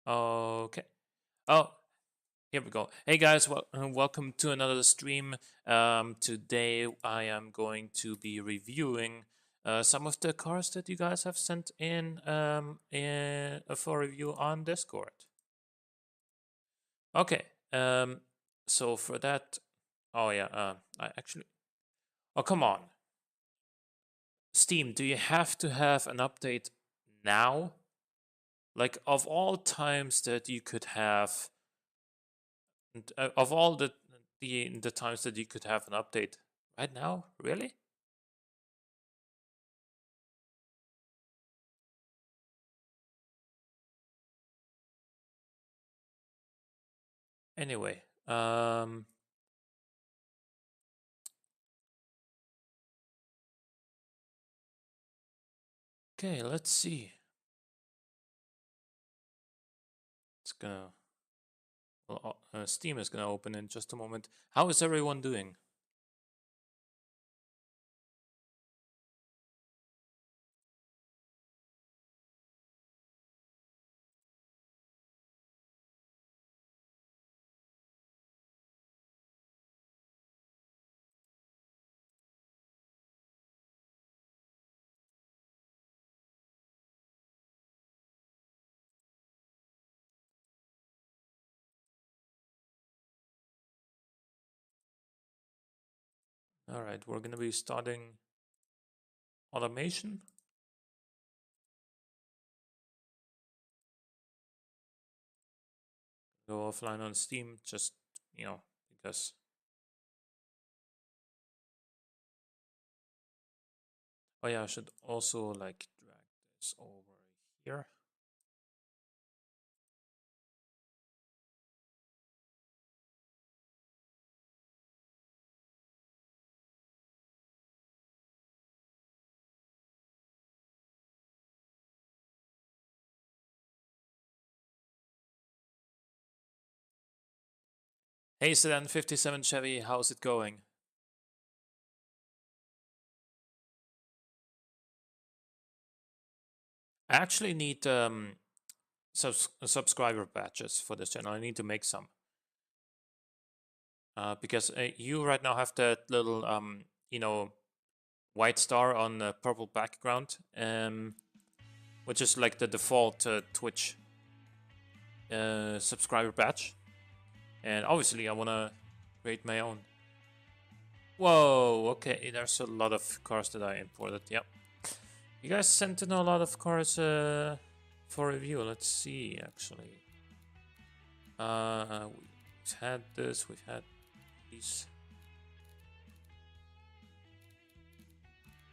Okay. Oh, here we go. Hey guys, welcome to another stream. Today I am going to be reviewing some of the cars that you guys have sent for review on Discord. Okay. So for that, oh yeah. I actually. Oh come on, Steam. Do you have to have an update now? Like of all times that you could have of all the times that you could have an update right now, really? Anyway, okay, let's see. It's gonna Steam is gonna open in just a moment. How is everyone doing? All right, we're gonna be starting automation. Go offline on Steam, just because. Oh yeah, I should also like drag this over here. Hey Sedan 57 Chevy, how's it going? I actually need subscriber badges for this channel. I need to make some. Because you right now have that little white star on the purple background, which is like the default Twitch subscriber badge. And obviously, I want to create my own. Whoa, okay, there's a lot of cars that I imported. Yep. You guys sent in a lot of cars for review. Let's see, actually. We've had this, we've had these.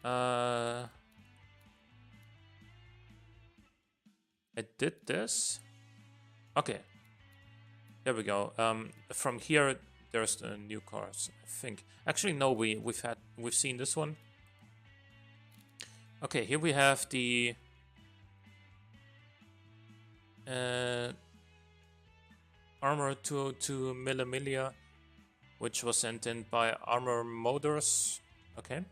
I did this. Okay, there we go. From here, there's the new cars. I think. Actually, no. We've seen this one. Okay, here we have the Armor to Millimilia, which was sent in by Armor Motors. Okay.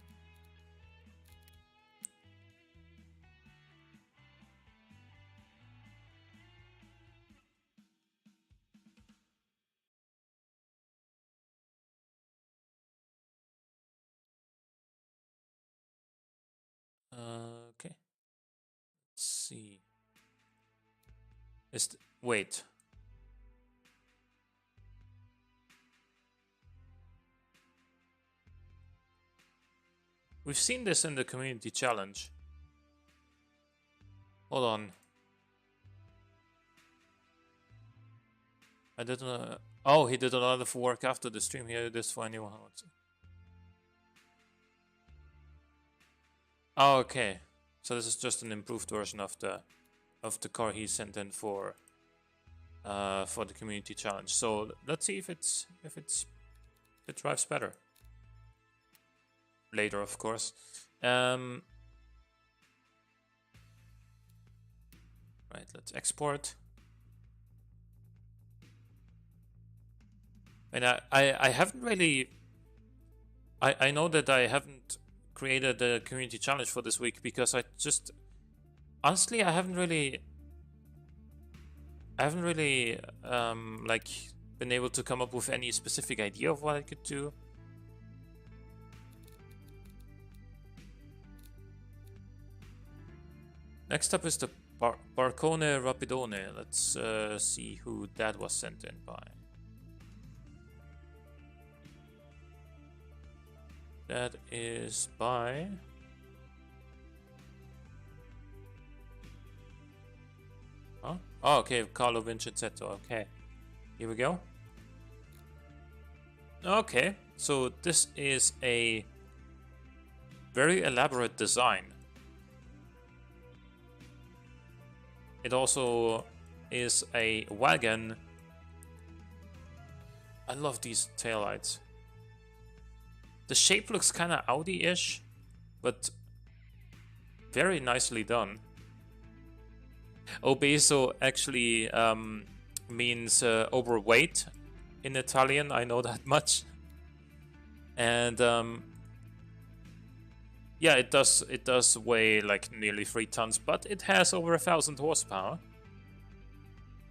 Okay. Let's see. Wait. We've seen this in the community challenge. Hold on. I didn't. Oh, he did a lot of work after the stream. He did this for anyone. Oh, okay. So this is just an improved version of the car he sent in for the community challenge. So let's see if it drives better. Later, of course. Right, let's export. And I haven't really. I know that I haven't created a community challenge for this week because I just honestly I haven't really I haven't really like been able to come up with any specific idea of what I could do. Next up is the Barcone Rapidone. Let's see who that was sent in by. That is by... Huh? Oh, okay, Carlo Vincenzetto. Okay, here we go. Okay, so this is a very elaborate design. It also is a wagon. I love these taillights. The shape looks kind of Audi-ish, but very nicely done. Obeso actually means overweight in Italian, I know that much. And yeah, it does weigh like nearly 3 tons, but it has over 1,000 horsepower.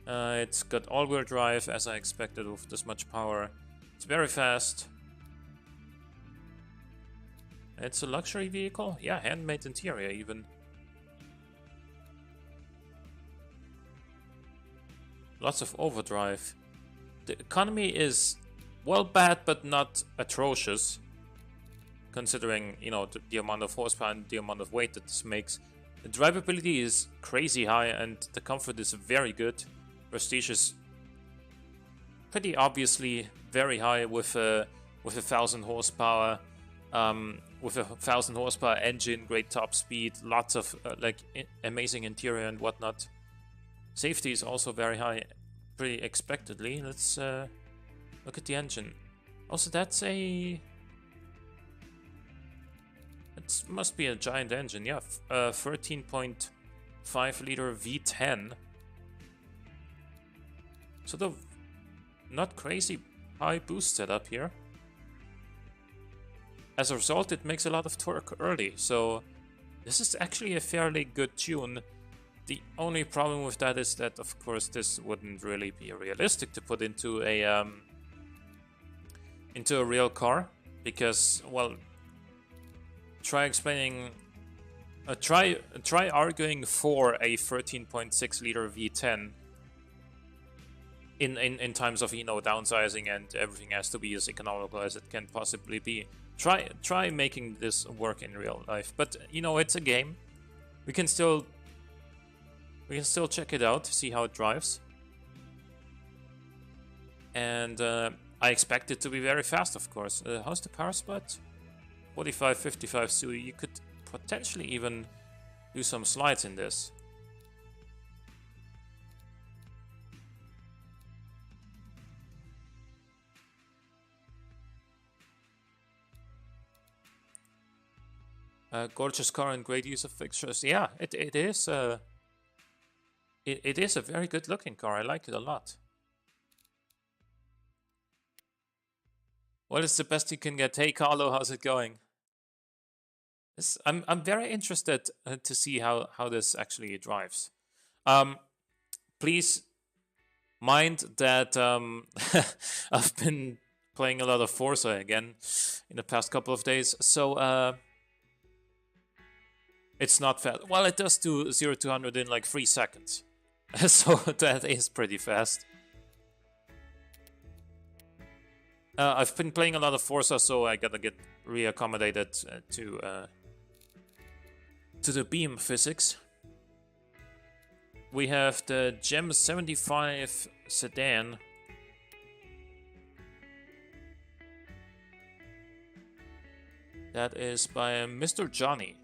It's got all-wheel drive, as I expected with this much power. It's very fast. It's a luxury vehicle? Yeah, handmade interior even. Lots of overdrive. The economy is, well, bad, but not atrocious. Considering, you know, the amount of horsepower and the amount of weight that this makes. The drivability is crazy high and the comfort is very good. Prestige is pretty obviously very high with a 1,000 horsepower. With a 1,000 horsepower engine, great top speed, lots of like amazing interior and whatnot. Safety is also very high, pretty expectedly. Let's look at the engine. Also, that's a... It must be a giant engine, yeah. 13.5 liter V10. Sort of not crazy high boost setup here. As a result, it makes a lot of torque early, so this is actually a fairly good tune. The only problem with that is that, of course, this wouldn't really be realistic to put into a real car, because, well, try arguing for a 13.6 liter V10 in times of, you know, downsizing and everything has to be as economical as it can possibly be. Try making this work in real life, but you know, it's a game. We can still check it out, see how it drives, and I expect it to be very fast, of course. How's the power split? 45, 55, so you could potentially even do some slides in this. Gorgeous car and great use of fixtures. Yeah, it is. It is a very good looking car. I like it a lot. What is the best you can get? Hey Carlo, how's it going? I'm very interested to see how this actually drives. Please mind that I've been playing a lot of Forza again in the past couple of days, so it's not fast. Well, it does do 0 to 100 in like 3 seconds. So that is pretty fast. I've been playing a lot of Forza, so I gotta get reaccommodated to the beam physics. We have the Gem 75 sedan. That is by Mr. Johnny.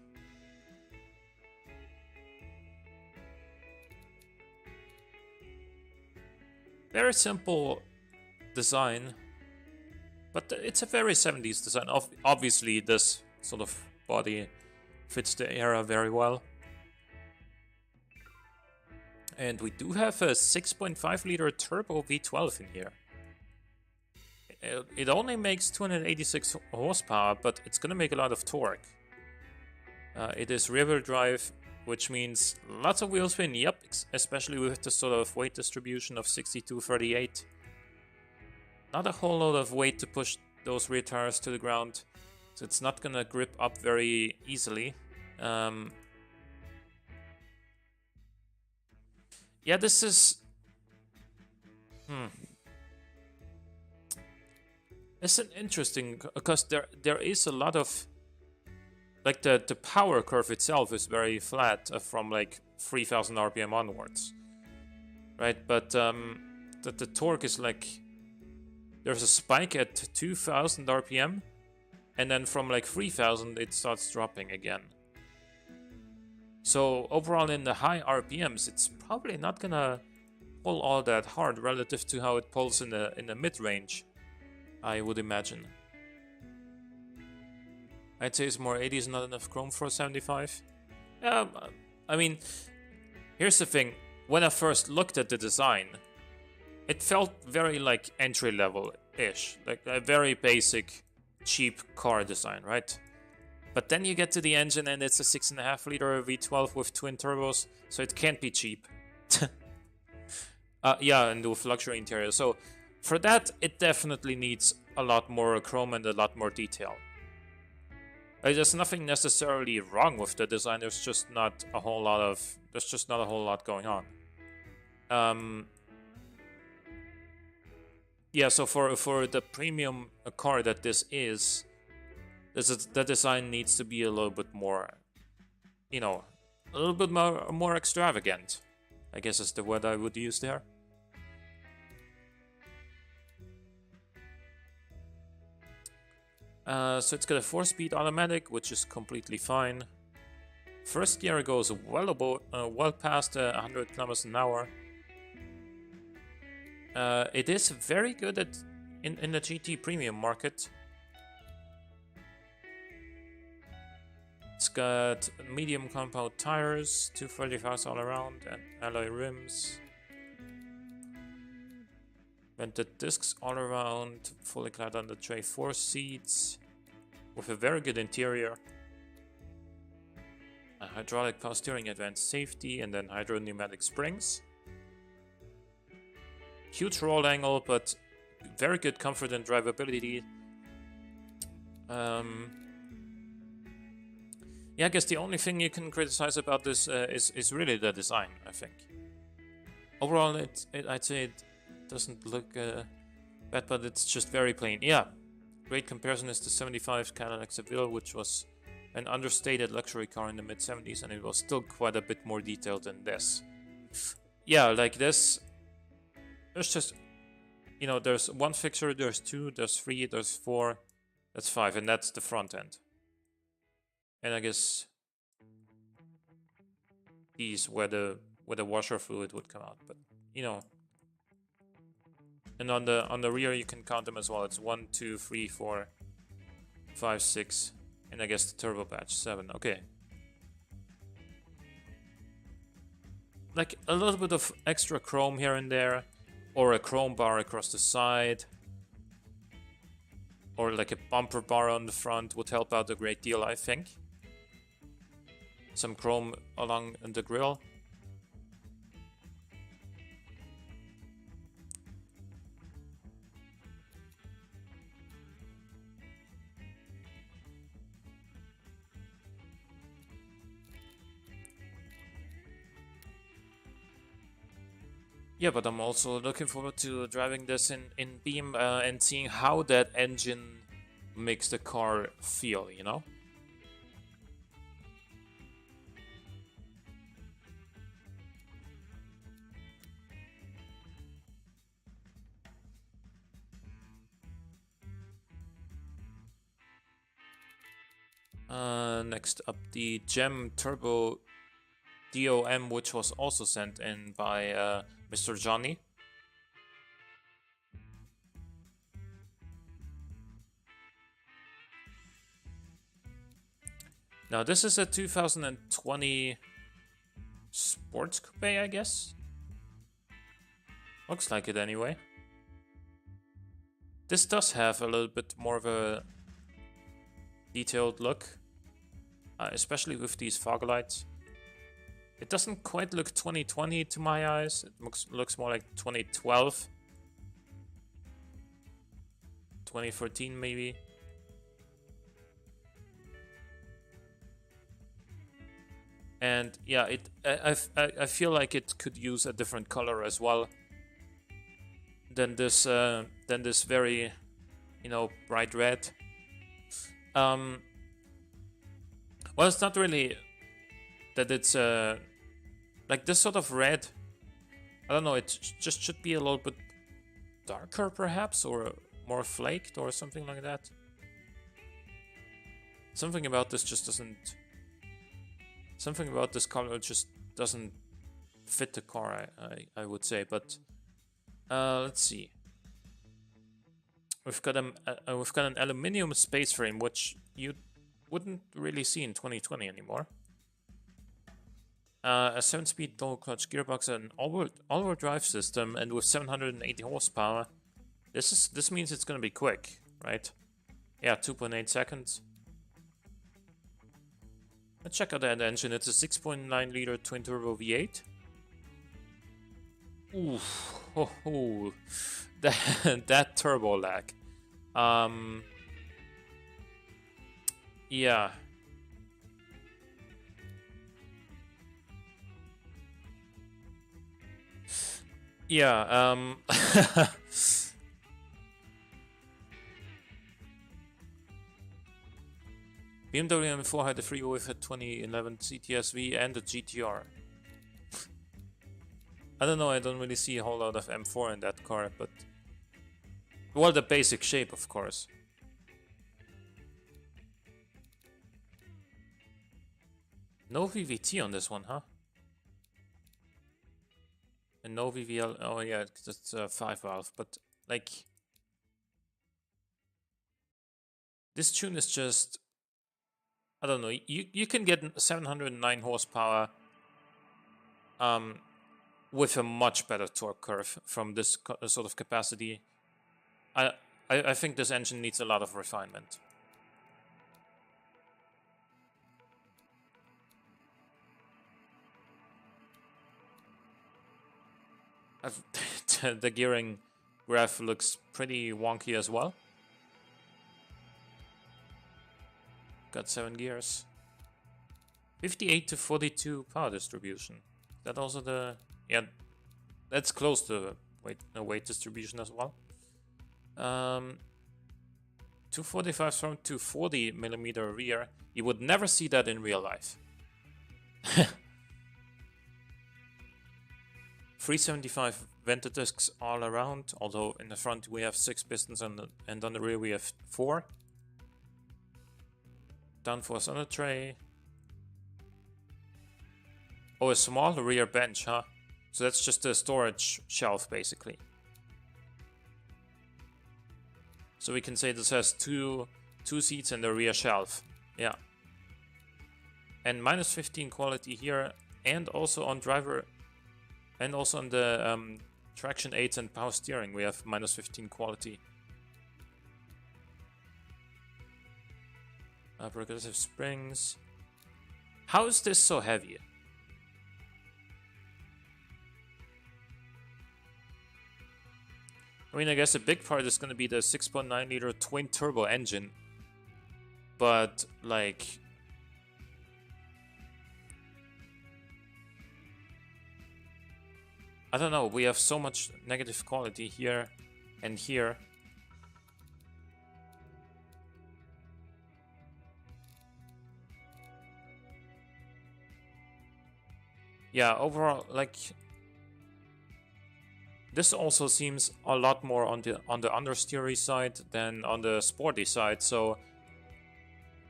Very simple design, but it's a very 70s design. Obviously, this sort of body fits the era very well. And we do have a 6.5 liter turbo V12 in here. It only makes 286 horsepower, but it's gonna make a lot of torque. It is rear-wheel drive which means lots of wheel spin. Yep, especially with the sort of weight distribution of 62-38. Not a whole lot of weight to push those rear tires to the ground, so it's not gonna grip up very easily. Yeah, this is... It's an interesting, because there is a lot of... Like, the power curve itself is very flat from, like, 3000 RPM onwards. Right, but the torque is, like... There's a spike at 2000 RPM, and then from, like, 3000 it starts dropping again. So, overall in the high RPMs, it's probably not gonna pull all that hard relative to how it pulls in the mid-range, I would imagine. I'd say it's more 80 is not enough chrome for 75. I mean, here's the thing. When I first looked at the design, it felt very like entry-level-ish. Like a very basic, cheap car design, right? But then you get to the engine and it's a 6.5 liter V12 with twin turbos, so it can't be cheap. Yeah, and with luxury interior. So for that, it definitely needs a lot more chrome and a lot more detail. There's nothing necessarily wrong with the design. There's just not a whole lot going on. Yeah, so for the premium car that this is, the design needs to be a little bit more, you know, a little bit more extravagant, I guess is the word I would use there. So it's got a 4-speed automatic, which is completely fine. First gear goes well past 100 kilometers an hour. It is very good in the GT premium market. It's got medium compound tires, 245s all around, and alloy rims. Vented discs all around, fully clad on the tray 4 seats, with a very good interior. A hydraulic power steering, advanced safety, and then hydro pneumatic springs. Huge roll angle, but very good comfort and drivability. Yeah, I guess the only thing you can criticize about this is really the design, I think. Overall, I'd say it doesn't look bad, but it's just very plain. Yeah, great comparison is the 75 Cadillac Seville, which was an understated luxury car in the mid-70s, and it was still quite a bit more detailed than this. Yeah, like this, there's just, you know, there's 1 fixture, there's 2, there's 3, there's 4, that's 5, and that's the front end. And I guess these where the washer fluid would come out, but you know. And on the rear you can count them as well. It's 1, 2, 3, 4, 5, 6, and I guess the turbo patch 7. Okay. Like a little bit of extra chrome here and there, or a chrome bar across the side, or like a bumper bar on the front would help out a great deal, I think. Some chrome along the grille. Yeah, but I'm also looking forward to driving this in Beam and seeing how that engine makes the car feel, you know? Next up, the Gem Turbo DOM, which was also sent in by Mr. Johnny. Now this is a 2020 sports coupe, I guess. Looks like it anyway. This does have a little bit more of a detailed look, especially with these fog lights. It doesn't quite look 2020 to my eyes. It looks more like 2012. 2014 maybe. And yeah, I feel like it could use a different color as well than this very, you know, bright red. Well, it's not really that it's like this sort of red. I don't know. It just should be a little bit darker, perhaps, or more flaked, or something like that. Something about this just doesn't. Something about this color just doesn't fit the car. I would say, but let's see. We've got an aluminium space frame, which you wouldn't really see in 2020 anymore. A 7-speed dual clutch gearbox, an all-wheel drive system, and with 780 horsepower. This means it's gonna be quick, right? Yeah, 2.8 seconds. Let's check out that engine. It's a 6.9 liter twin turbo V8. Oof, oh, that turbo lag. Yeah. Yeah, BMW M4 had a free with a 2011 CTSV and a GTR. I don't know, I don't really see a whole lot of M4 in that car, but... Well, the basic shape, of course. No VVT on this one, huh? And no VVL... Oh yeah, that's a 5-valve, but, like... This tune is just... I don't know, you can get 709 horsepower with a much better torque curve from this sort of capacity. I think this engine needs a lot of refinement. The gearing graph looks pretty wonky as well. Got 7 gears. 58 to 42 power distribution. That also the... Yeah, that's close to weight distribution as well. 245 from 240 millimeter rear. You would never see that in real life. 375 venter discs all around, although in the front we have 6 pistons and on the rear we have 4. Downforce on the tray. Oh, a small rear bench, huh? So that's just a storage shelf, basically. So we can say this has two seats in the rear shelf. Yeah. And minus 15 quality here, and also on driver, and also on the traction aids and power steering, we have minus 15 quality. Progressive springs. How is this so heavy? I mean, I guess a big part is going to be the 6.9 liter twin turbo engine. But, like... I don't know, we have so much negative quality here and here. Yeah, overall, like... This also seems a lot more on the understeery side than on the sporty side, so...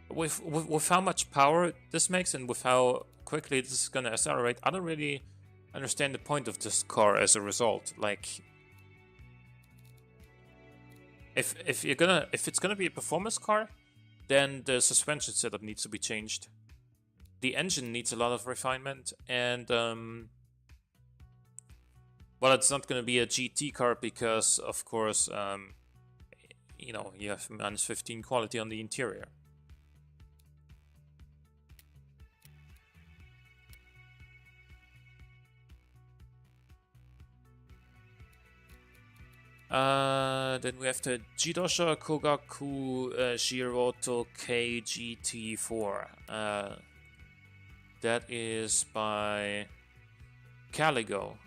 With how much power this makes and with how quickly this is gonna accelerate, I don't really understand the point of this car as a result. Like... If it's gonna be a performance car, then the suspension setup needs to be changed. The engine needs a lot of refinement, and well, it's not going to be a GT car because, of course, you know, you have minus 15 quality on the interior. Then we have the Jidosha Kogaku Shiroto KGT4. That is by Caligo.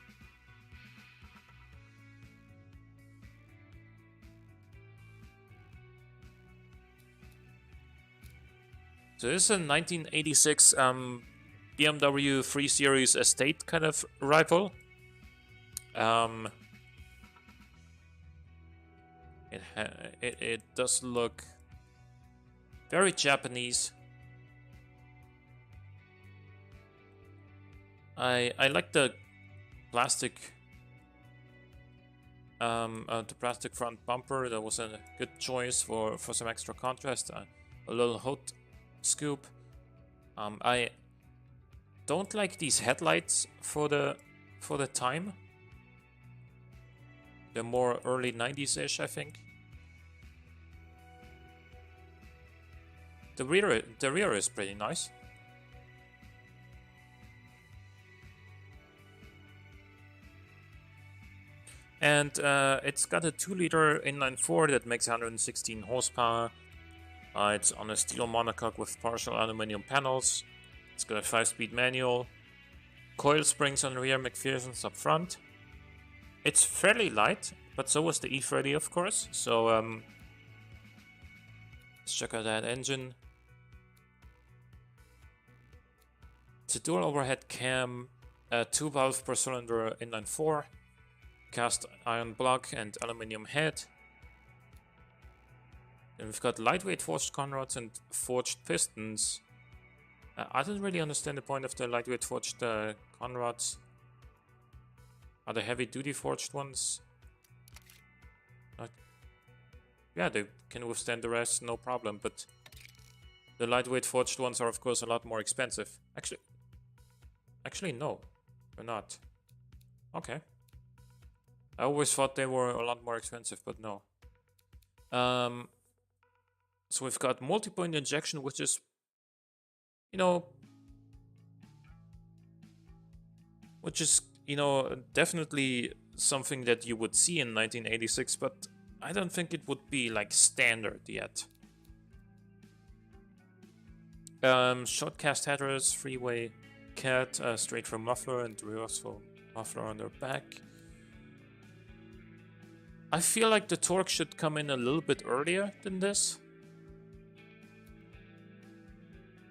So this is a 1986 BMW 3 Series Estate kind of rifle. It does look very Japanese. I like the plastic front bumper. That was a good choice for some extra contrast. A little hood scoop. I don't like these headlights for the time. They're more early 90s-ish, I think. The rear is pretty nice. And it's got a 2-liter inline-4 that makes 116 horsepower. It's on a steel monocoque with partial aluminum panels. It's got a 5-speed manual. Coil springs on the rear, McPherson's up front. It's fairly light, but so was the E30, of course. So let's check out that engine. It's a dual overhead cam, 2 valve per cylinder inline-4, cast iron block and aluminum head. Then we've got lightweight forged conrods and forged pistons. I don't really understand the point of the lightweight forged conrods. Are the heavy-duty forged ones? Yeah, they can withstand the rest, no problem, but the lightweight forged ones are, of course, a lot more expensive. Actually, no, they're not. Okay. I always thought they were a lot more expensive, but no. So we've got multi-point injection, which is, you know, definitely something that you would see in 1986, but I don't think it would be like standard yet. Short cast headers, three-way cat, straight from muffler and reversal muffler on their back. I feel like the torque should come in a little bit earlier than this.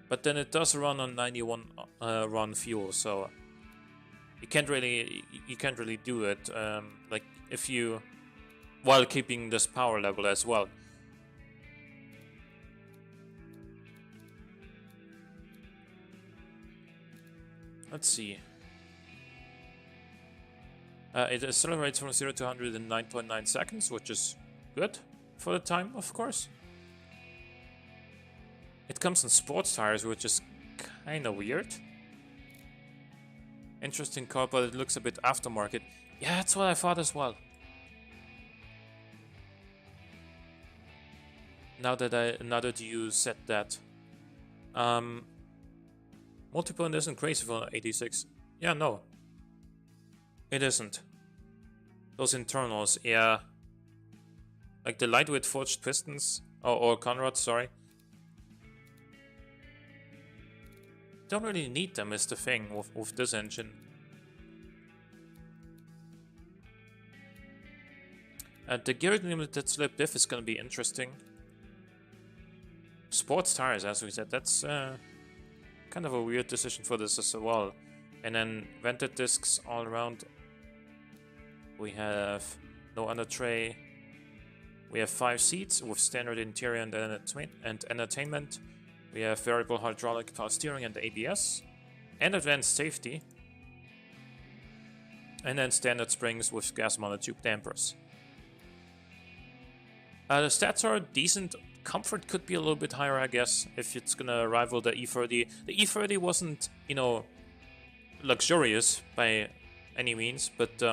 But then it does run on 91 run fuel, so you can't really do it like if you while keeping this power level as well. Let's see. It accelerates from 0 to 100 in 9.9 seconds, which is good for the time, of course. It comes in sports tires, which is kind of weird. Interesting car, but it looks a bit aftermarket. Yeah, that's what I thought as well. Now that you said that. Multiple isn't crazy for 86. Yeah, no. It isn't. Those internals, yeah. Like the lightweight forged pistons, or conrods, sorry. Don't really need them is the thing with this engine. The gear limited slip diff is gonna be interesting. Sports tires, as we said, that's kind of a weird decision for this as well. And then vented discs all around. We have no under tray. We have 5 seats with standard interior and entertainment. We have variable hydraulic power steering and ABS. And advanced safety. And then standard springs with gas monotube dampers. The stats are decent. Comfort could be a little bit higher, I guess, if it's gonna rival the E30. The E30 wasn't, you know, luxurious by any means, but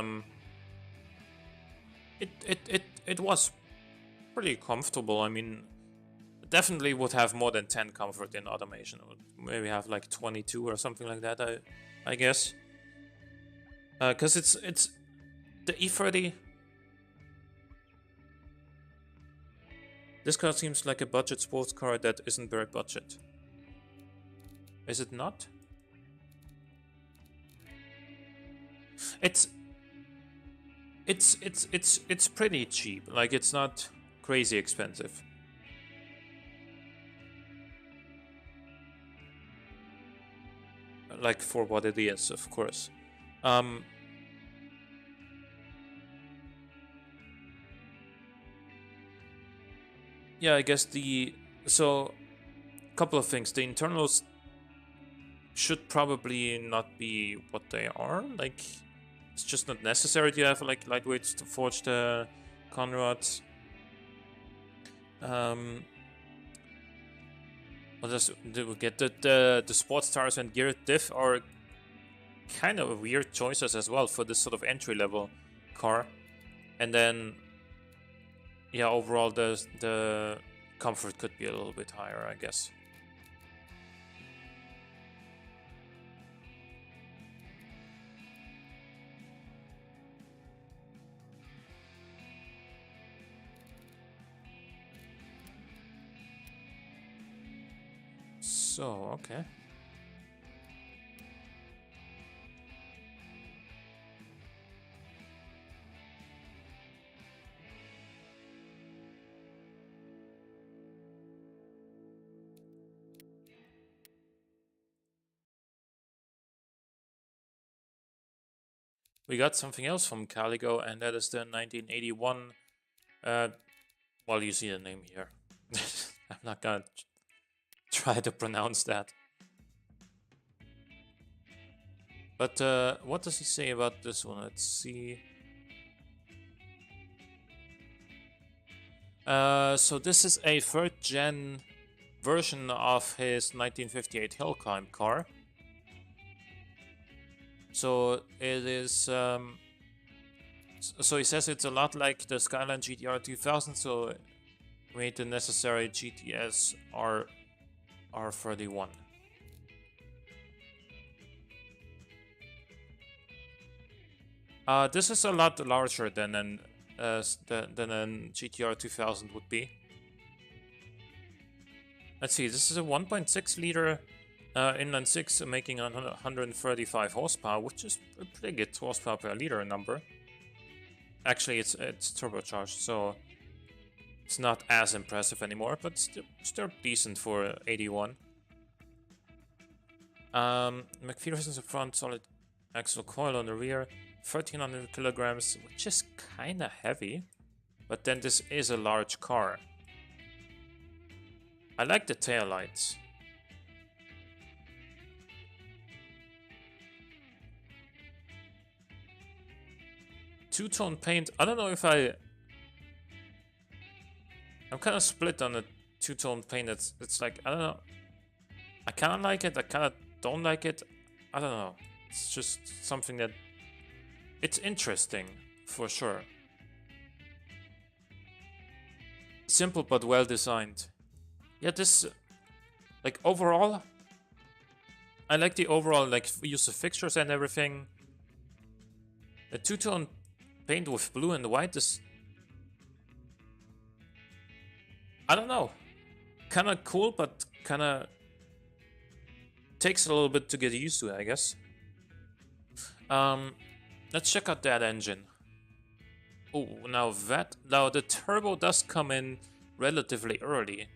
it was pretty comfortable. I mean, definitely would have more than 10 comfort in automation. It would maybe have like 22 or something like that, I guess. Because it's the E30. This car seems like a budget sports car that isn't very budget. Is it not? It's pretty cheap. Like, it's not crazy expensive. Like, for what it is, of course. Yeah, I guess so, a couple of things. The internals should probably not be what they are. Like, it's just not necessary to have like lightweights to forge the conrods. What else do we get? The sports tires and geared diff are kind of weird choices as well for this sort of entry level car. And then, yeah, overall the comfort could be a little bit higher, I guess. So, okay. We got something else from Caligo, and that is the 1981. Well, you see the name here. I'm not gonna try to pronounce that. But what does he say about this one? Let's see. So this is a third-gen version of his 1958 Hill Climb car. So it is. So he says it's a lot like the Skyline GTR 2000. So made the necessary GTS R31. This is a lot larger than an GTR 2000 would be. Let's see. This is a 1.6 liter inline six, making 135 horsepower, which is a pretty good horsepower per liter number. Actually, it's turbocharged, so it's not as impressive anymore, but still decent for 81. McPherson's the front, solid axle coil on the rear, 1300 kilograms, which is kind of heavy. But then this is a large car. I like the taillights. Two-tone paint. I don't know if I'm kind of split on the two-tone paint. It's like, I don't know. I kind of like it. I kind of don't like it. I don't know. It's just something that... It's interesting, for sure. Simple but well designed. Yeah, this... Like, overall... I like the overall, like, use of fixtures and everything. The two-tone paint with blue and white is... I don't know. Kind of cool, but kind of... Takes a little bit to get used to, I guess. Let's check out that engine. Oh, now the turbo does come in relatively early.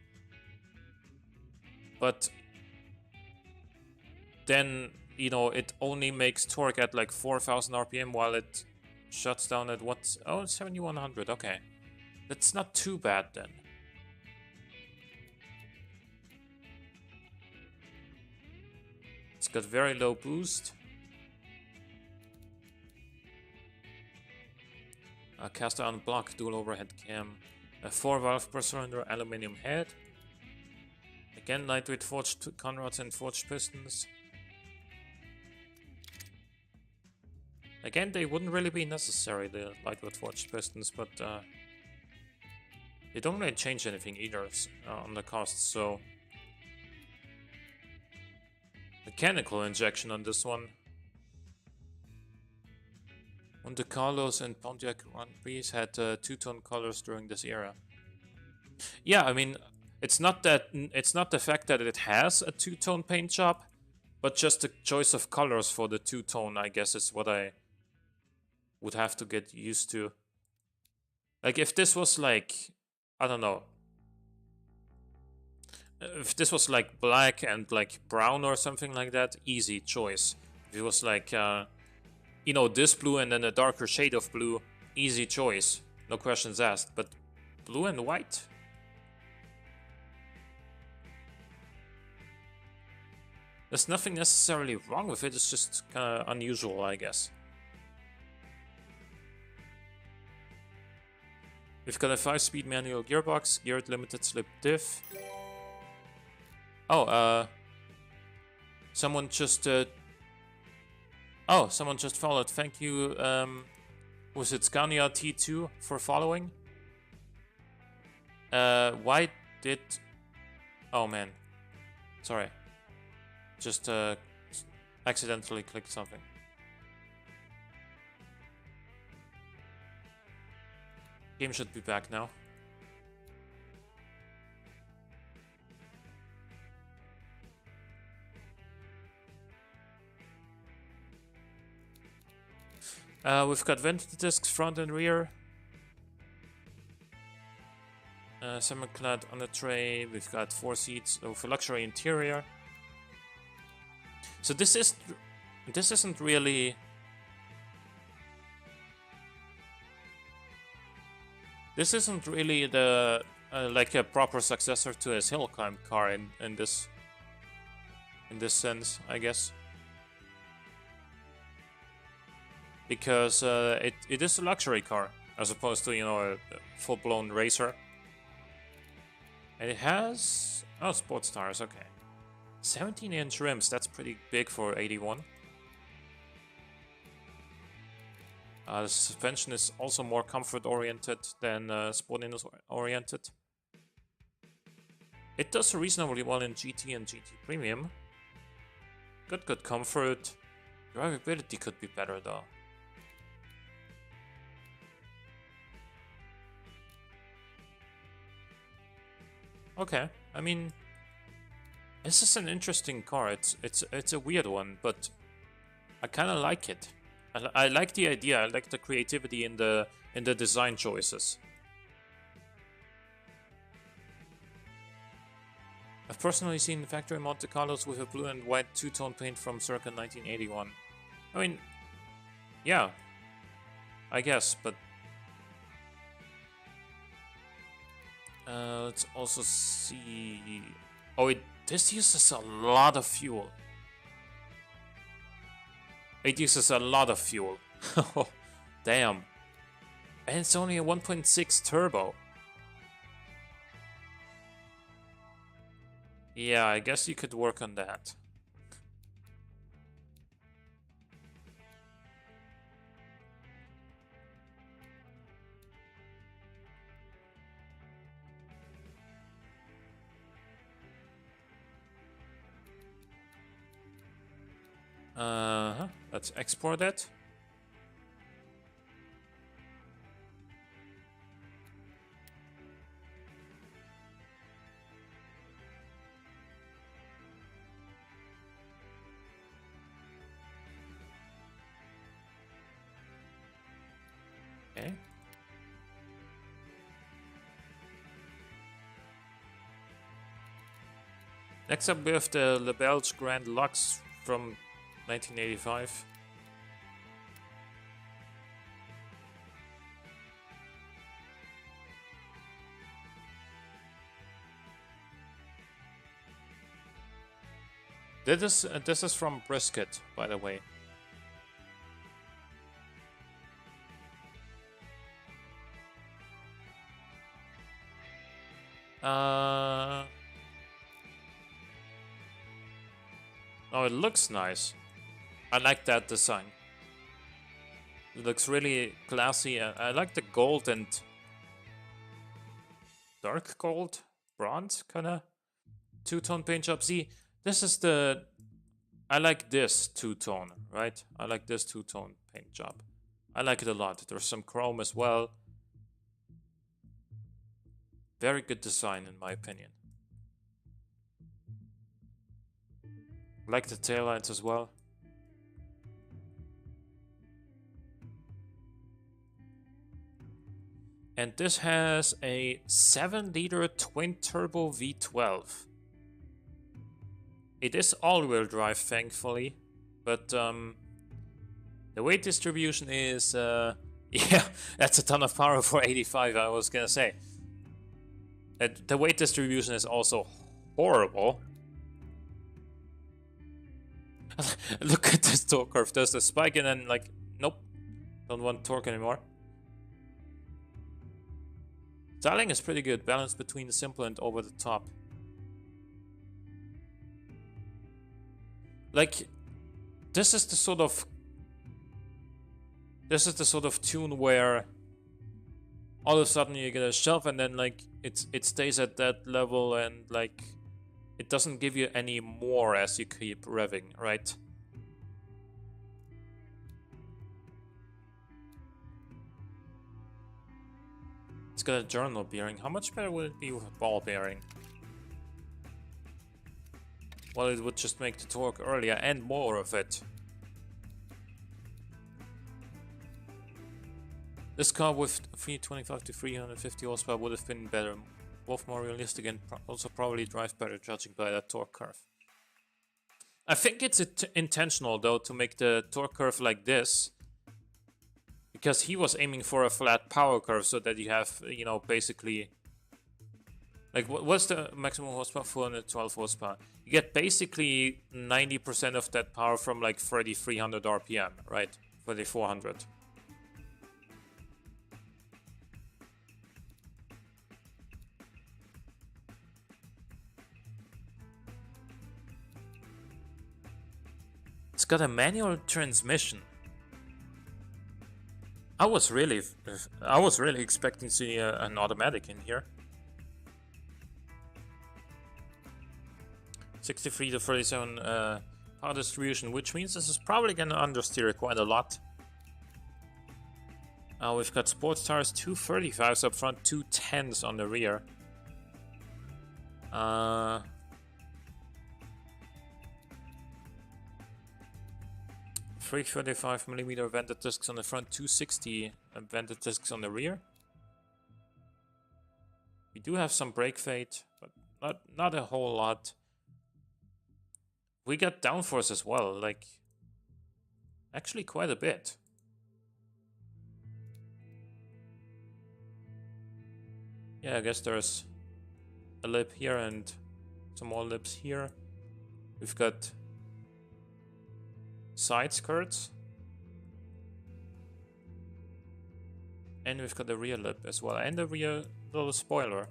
But then, you know, it only makes torque at like 4,000 RPM while it shuts down at what? Oh, 7,100. Okay. That's not too bad then. It's got very low boost. A cast iron block, dual overhead cam, a 4-valve per cylinder aluminum head. Again, lightweight forged conrods and forged pistons. Again, they wouldn't really be necessary, the lightweight forged pistons, but they don't really change anything either on the costs, so... Mechanical injection on this one. Monte Carlos and Pontiac Grand Prix had two-tone colors during this era. Yeah, I mean, it's not the fact that it has a two-tone paint job, but just the choice of colors for the two-tone, I guess, is what I would have to get used to. Like, if this was like, I don't know, if this was like black and like brown or something like that, easy choice. If it was like, you know, this blue and then a darker shade of blue, easy choice. No questions asked. But blue and white? There's nothing necessarily wrong with it, it's just kind of unusual, I guess. We've got a 5-speed manual gearbox, geared limited slip diff. Oh, someone just someone just followed. Thank you, was it Scania T2 for following? Why did... Oh man, sorry. Just accidentally clicked something. Game should be back now. We've got vented discs front and rear. Semi-clad on the tray. We've got 4 seats with a luxury interior. So this isn't really... This isn't really the like a proper successor to his hill climb car in this sense, I guess, because it is a luxury car as opposed to, you know, a full-blown racer, and it has sports tires. Okay, 17-inch rims. That's pretty big for 81. The suspension is also more comfort-oriented than sportiness-oriented. It does reasonably well in GT and GT Premium. Good comfort. Drivability could be better, though. Okay, I mean, this is an interesting car. It's a weird one, but I kind of like it. I like the idea. I like the creativity in the design choices. I've personally seen factory Monte Carlos with a blue and white two-tone paint from circa 1981. I mean, yeah, I guess, but let's also see. Oh, this uses a lot of fuel. It uses a lot of fuel. Damn. And it's only a 1.6 turbo. Yeah, I guess you could work on that. Let's export it. Okay. Next up we have the Lebelge Grand Lux from 1985. This is from Brisket, by the way. Oh, it looks nice. I like that design. It looks really classy. I like the gold and dark gold, bronze kind of two-tone paint job. See, this is the... I like this two-tone, right? I like this two-tone paint job. I like it a lot. There's some chrome as well. Very good design in my opinion. Like the taillights as well. And this has a 7-liter twin-turbo V12. It is all-wheel drive, thankfully, but the weight distribution is... yeah, that's a ton of power for 85, I was gonna say. The weight distribution is also horrible. Look at this torque curve. There's the spike and then like, nope, don't want torque anymore. Styling is pretty good, balance between the simple and over the top. Like, this is the sort of tune where all of a sudden you get a shelf and then like it stays at that level and like it doesn't give you any more as you keep revving, right? It's got a journal bearing. How much better would it be with a ball bearing? Well, it would just make the torque earlier and more of it. This car with 325 to 350 horsepower would have been better, both more realistic and also probably drive better, judging by that torque curve. I think it's intentional though to make the torque curve like this, because he was aiming for a flat power curve so that you have, you know, basically, like what's the maximum horsepower? 412 horsepower. You get basically 90% of that power from like 3300 RPM, right? 3400. It's got a manual transmission. I was really expecting to see an automatic in here. 63 to 37 power distribution, which means this is probably gonna understeer quite a lot. We've got sports tires, 235s up front, 210s on the rear. 335mm vented discs on the front, 260 vented discs on the rear. We do have some brake fade, but not a whole lot. We got downforce as well, like actually quite a bit. Yeah, I guess there's a lip here and some more lips here. We've got side skirts. And we've got the rear lip as well, and the rear little spoiler.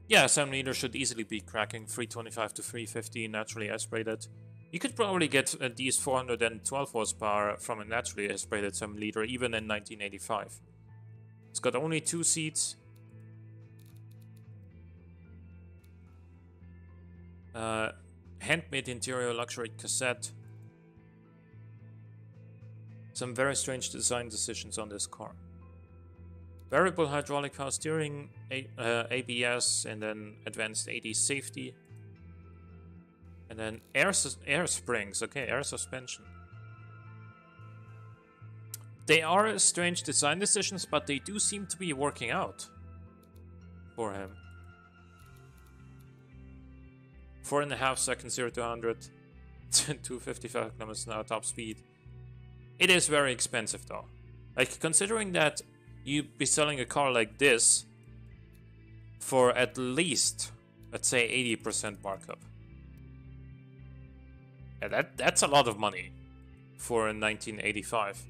Yeah, 7-liter should easily be cracking 325 to 350 naturally aspirated. You could probably get these 412 horsepower from a naturally aspirated 7-liter even in 1985. It's got only 2 seats. Handmade interior luxury cassette. Some very strange design decisions on this car. Variable hydraulic power steering, ABS, and then advanced AD safety. And then air springs, okay, air suspension. They are strange design decisions, but they do seem to be working out for him. 4.5 seconds 0 to 100, 255 kilometers an hour top speed. It is very expensive though. Like, considering that you'd be selling a car like this for at least, let's say, 80% markup. Yeah, that's a lot of money for a 1985.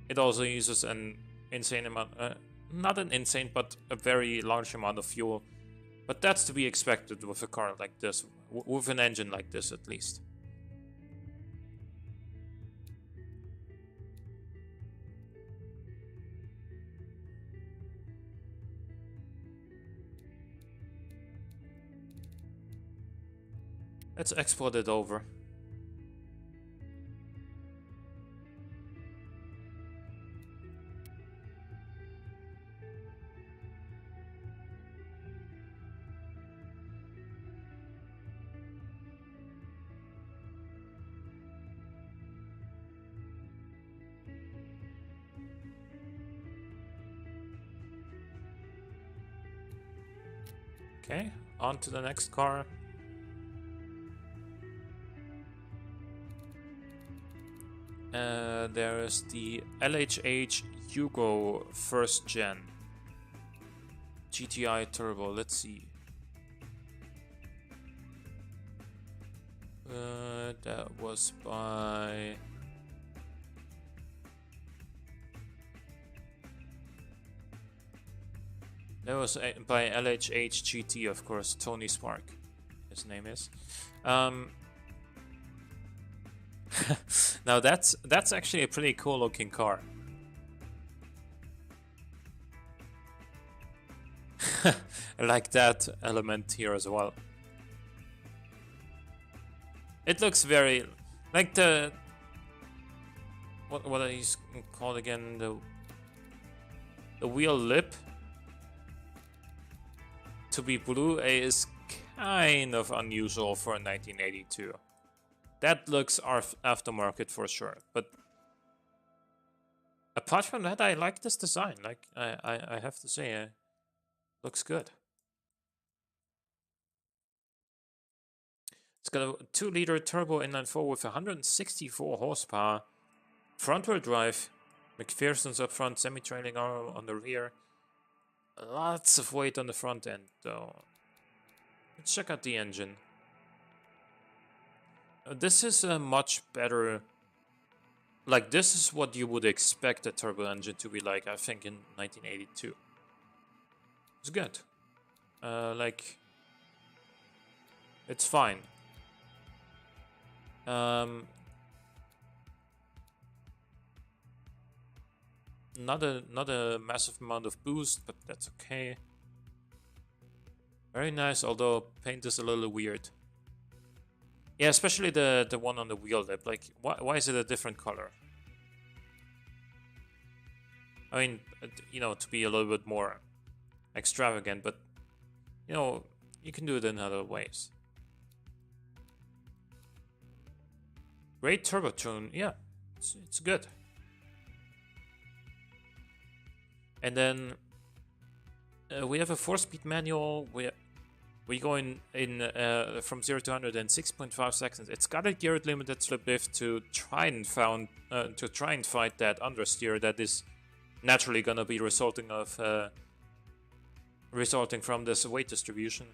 It also uses an insane amount, not an insane, but a very large amount of fuel. But that's to be expected with a car like this, with an engine like this at least. Let's export it over. Okay, on to the next car. There is the LHH Yugo first gen GTI Turbo. Let's see. That was by... That was by LHH GT, of course. Tony Spark, his name is. Now that's actually a pretty cool looking car. I like that element here as well. It looks very like the what is called again, the wheel lip to be blue is kind of unusual for 1982. That looks aftermarket for sure, but apart from that, I like this design. Like I have to say, looks good. It's got a 2-liter turbo inline-4 with 164 horsepower, front-wheel drive, McPherson's up front, semi-trailing arm on the rear. Lots of weight on the front end, though. Let's check out the engine. This is a much better... Like, this is what you would expect a turbo engine to be like, I think, in 1982. It's good. Like... It's fine. Not a massive amount of boost, but that's okay. Very nice, although paint is a little weird. Yeah, especially the one on the wheel lip. Like, why is it a different color? I mean, you know, to be a little bit more extravagant, but you know, you can do it in other ways. Great turbo tune, yeah, it's good. And then we have a 4-speed manual. We go in from 0 to 100 in 6.5 seconds. It's got a geared limited slip lift to try and fight that understeer that is naturally gonna be resulting from this weight distribution.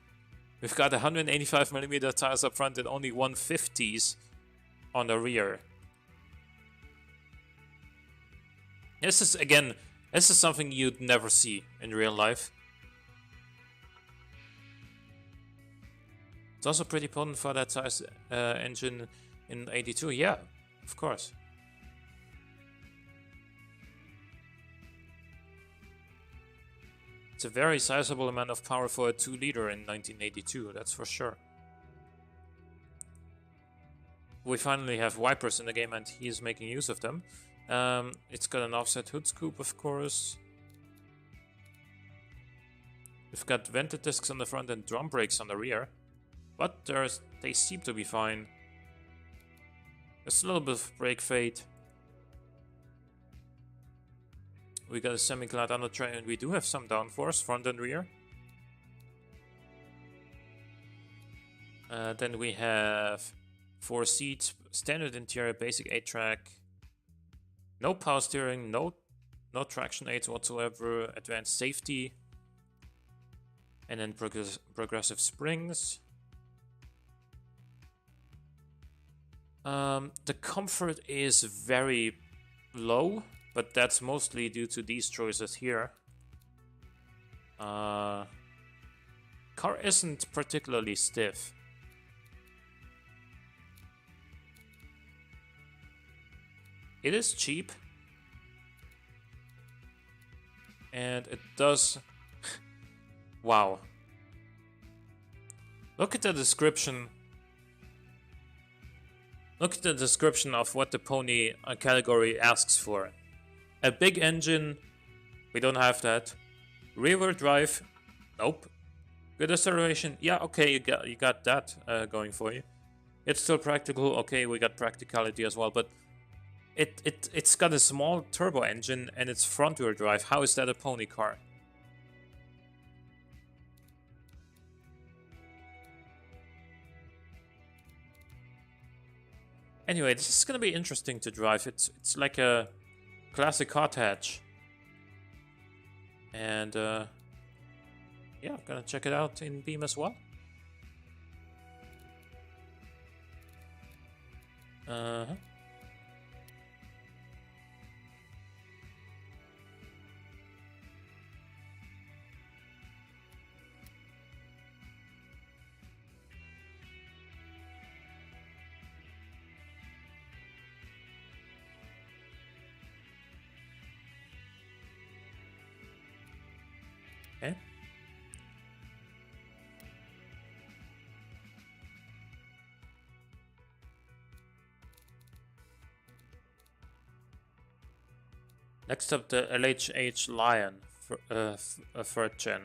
We've got 185mm tires up front and only 150s on the rear. This is something you'd never see in real life. It's also pretty potent for that size engine in 82. Yeah, of course. It's a very sizable amount of power for a 2-liter in 1982, that's for sure. We finally have wipers in the game and he is making use of them. It's got an offset hood scoop, of course. We've got vented discs on the front and drum brakes on the rear. But they seem to be fine. There's a little bit of brake fade. We got a semi-glad undertray and we do have some downforce, front and rear. Then we have 4 seats, standard interior, basic 8-track. No power steering, no traction aids whatsoever, advanced safety. And then progressive springs. The comfort is very low, but that's mostly due to these choices here. Car isn't particularly stiff. It is cheap. And it does... Wow. Look at the description. Look at the description of what the pony category asks for. A big engine, we don't have that. Rear-wheel drive, nope. Good acceleration, yeah, okay, you got that going for you. It's still practical, okay, we got practicality as well, but it's got a small turbo engine and it's front-wheel drive. How is that a pony car? Anyway, this is gonna be interesting to drive. It's like a classic hot hatch. And yeah, I'm gonna check it out in Beam as well. Uh-huh. Okay. Next up, the LHH Lion for 3rd gen.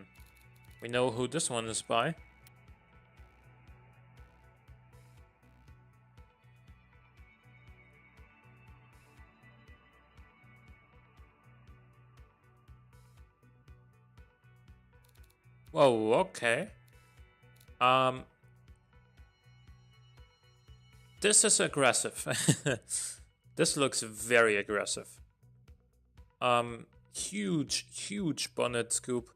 We know who this one is by. Whoa, okay. This is aggressive. This looks very aggressive. Huge bonnet scoop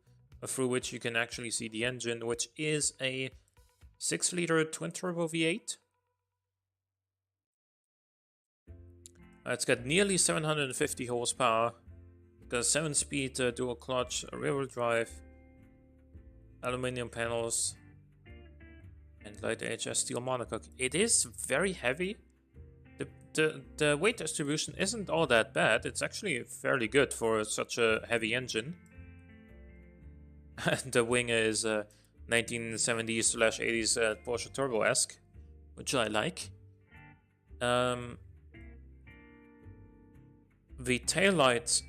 through which you can actually see the engine, which is a 6-liter twin-turbo V8. It's got nearly 750 horsepower. Got a 7-speed dual clutch, rear-wheel drive, aluminum panels, and light HS steel monocoque. It is very heavy. The weight distribution isn't all that bad. It's actually fairly good for such a heavy engine. The wing is 1970s/80s Porsche Turbo-esque, which I like. The taillights.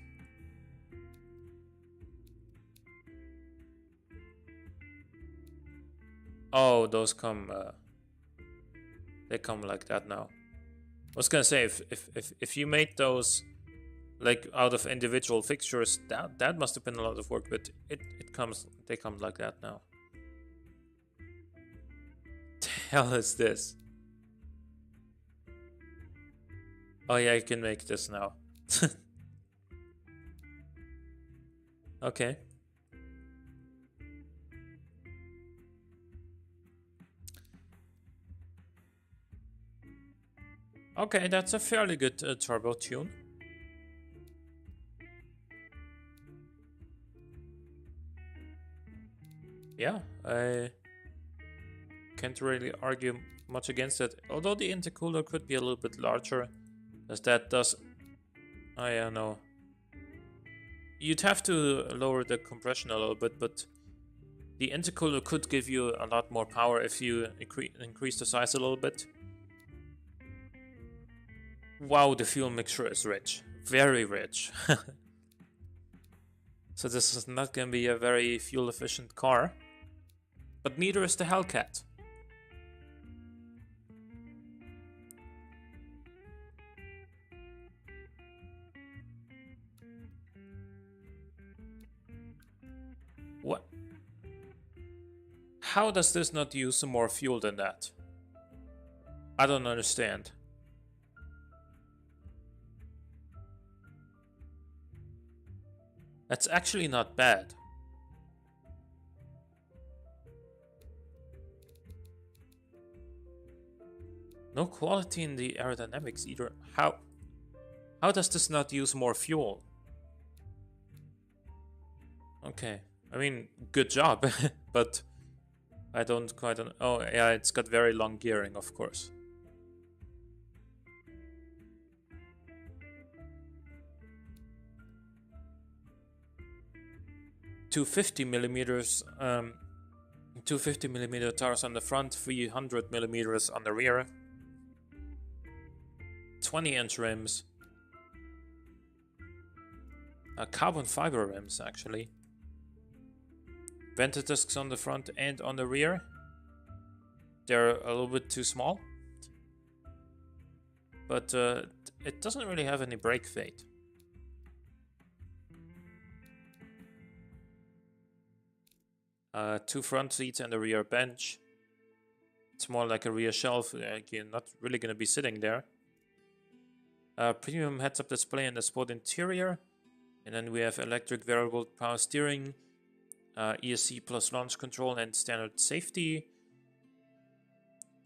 Oh, those come. They come like that now. I was gonna say if you made those like out of individual fixtures, that must have been a lot of work. But they come like that now. The hell is this? Oh yeah, you can make this now. Okay. Okay, that's a fairly good turbo tune. Yeah, I can't really argue much against it. Although the intercooler could be a little bit larger, as that does... I don't know. You'd have to lower the compression a little bit, but the intercooler could give you a lot more power if you increase the size a little bit. Wow, the fuel mixture is rich. Very rich. So this is not going to be a very fuel efficient car. But neither is the Hellcat. What? How does this not use more fuel than that? I don't understand. That's actually not bad. No quality in the aerodynamics either. How does this not use more fuel? Okay, I mean, good job, but I don't quite... Oh, yeah, it's got very long gearing, of course. $250mm 250mm tires on the front, 300mm on the rear, 20-inch rims, carbon fiber rims actually, vented discs on the front and on the rear. They're a little bit too small, but it doesn't really have any brake fade. Two front seats and a rear bench. It's more like a rear shelf. You're not really going to be sitting there. Premium heads-up display and the sport interior. And then we have electric variable power steering, ESC plus launch control and standard safety.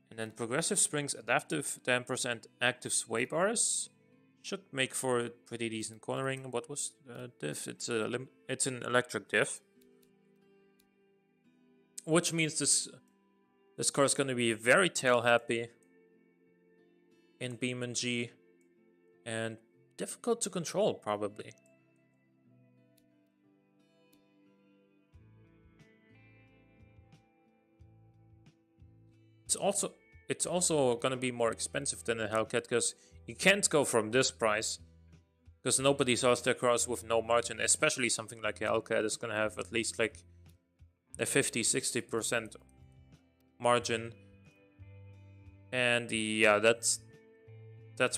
And then progressive springs, adaptive dampers and active sway bars. Should make for pretty decent cornering. What was the diff? It's an electric diff. Which means this car is going to be very tail happy in BeamNG and difficult to control probably. It's also going to be more expensive than a Hellcat because you can't go from this price because nobody sells their cars with no margin, especially something like a Hellcat is going to have at least like a 50-60% margin. And yeah, that's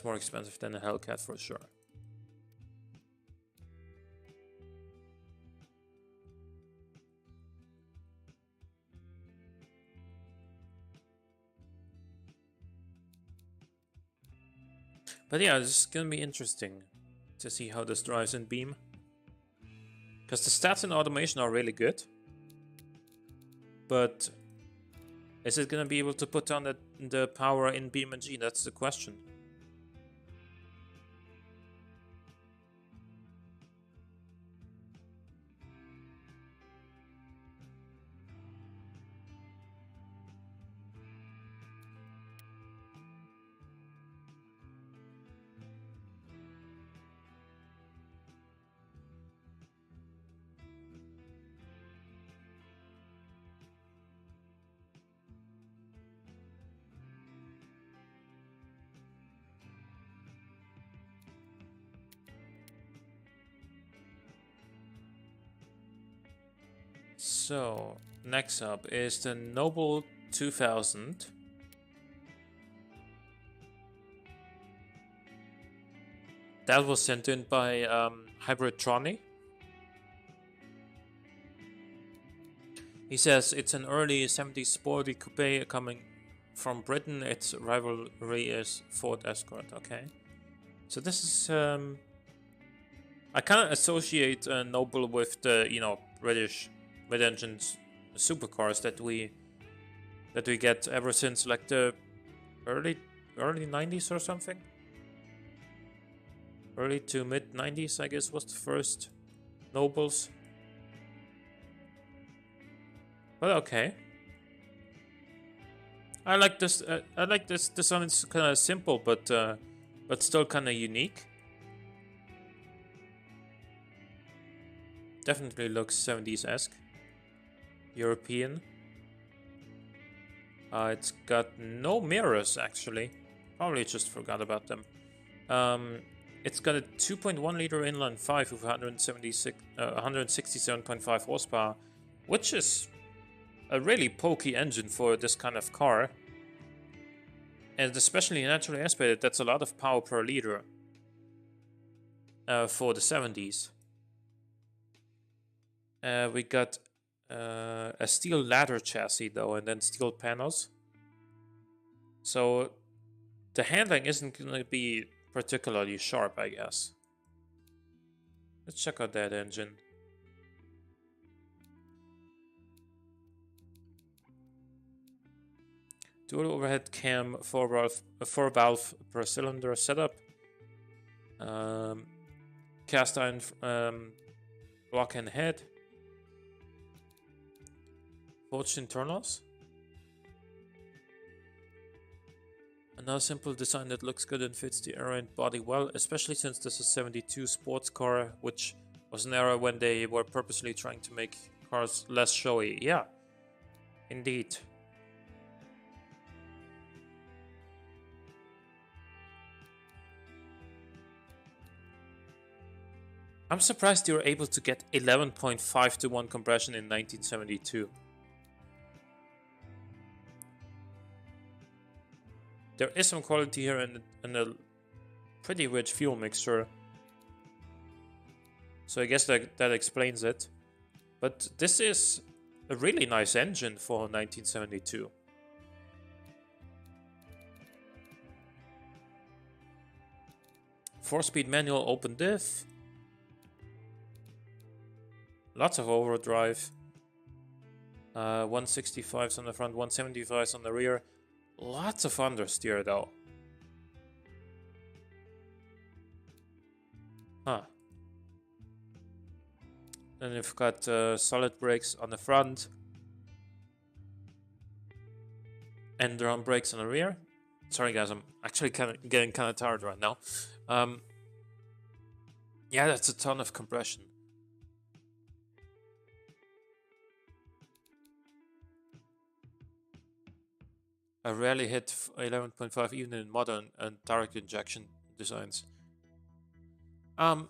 more expensive than a Hellcat for sure. But yeah, this is gonna be interesting to see how this drives in Beam. Because the stats and automation are really good. But is it gonna be able to put down the power in BeamNG? That's the question. So, next up is the Noble 2000. That was sent in by Hybridtronic. He says it's an early 70s sporty coupe coming from Britain. Its rivalry is Ford Escort. Okay, so this is I kind of associate Noble with the British mid-engine supercars that we get ever since like the early 90s or something. Early to mid 90s, I guess, was the first Nobles. But okay, I like this. I like this. This one is kind of simple, but still kind of unique. Definitely looks 70s-esque. European. It's got no mirrors actually. Probably just forgot about them. It's got a 2.1 liter inline 5 with 167.5 horsepower, which is a really pokey engine for this kind of car. And especially naturally aspirated, that's a lot of power per liter for the 70s. We got a steel ladder chassis though, and then steel panels. So the handling isn't going to be particularly sharp, I guess. Let's check out that engine. Dual overhead cam, 4-valve per cylinder setup. Cast iron block and head. Forged internals. Another simple design that looks good and fits the era and body well, especially since this is a 72 sports car, which was an era when they were purposely trying to make cars less showy. Yeah, indeed. I'm surprised you were able to get 11.5 to 1 compression in 1972. There is some quality here and a pretty rich fuel mixture. So I guess that explains it. But this is a really nice engine for 1972. 4-speed manual open diff. Lots of overdrive. 165s on the front, 175s on the rear. Lots of understeer though. Huh. Then you've got solid brakes on the front. And drum brakes on the rear. Sorry guys, I'm actually getting kind of tired right now. Yeah, that's a ton of compression. I rarely hit 11.5 even in modern and direct injection designs. Yeah,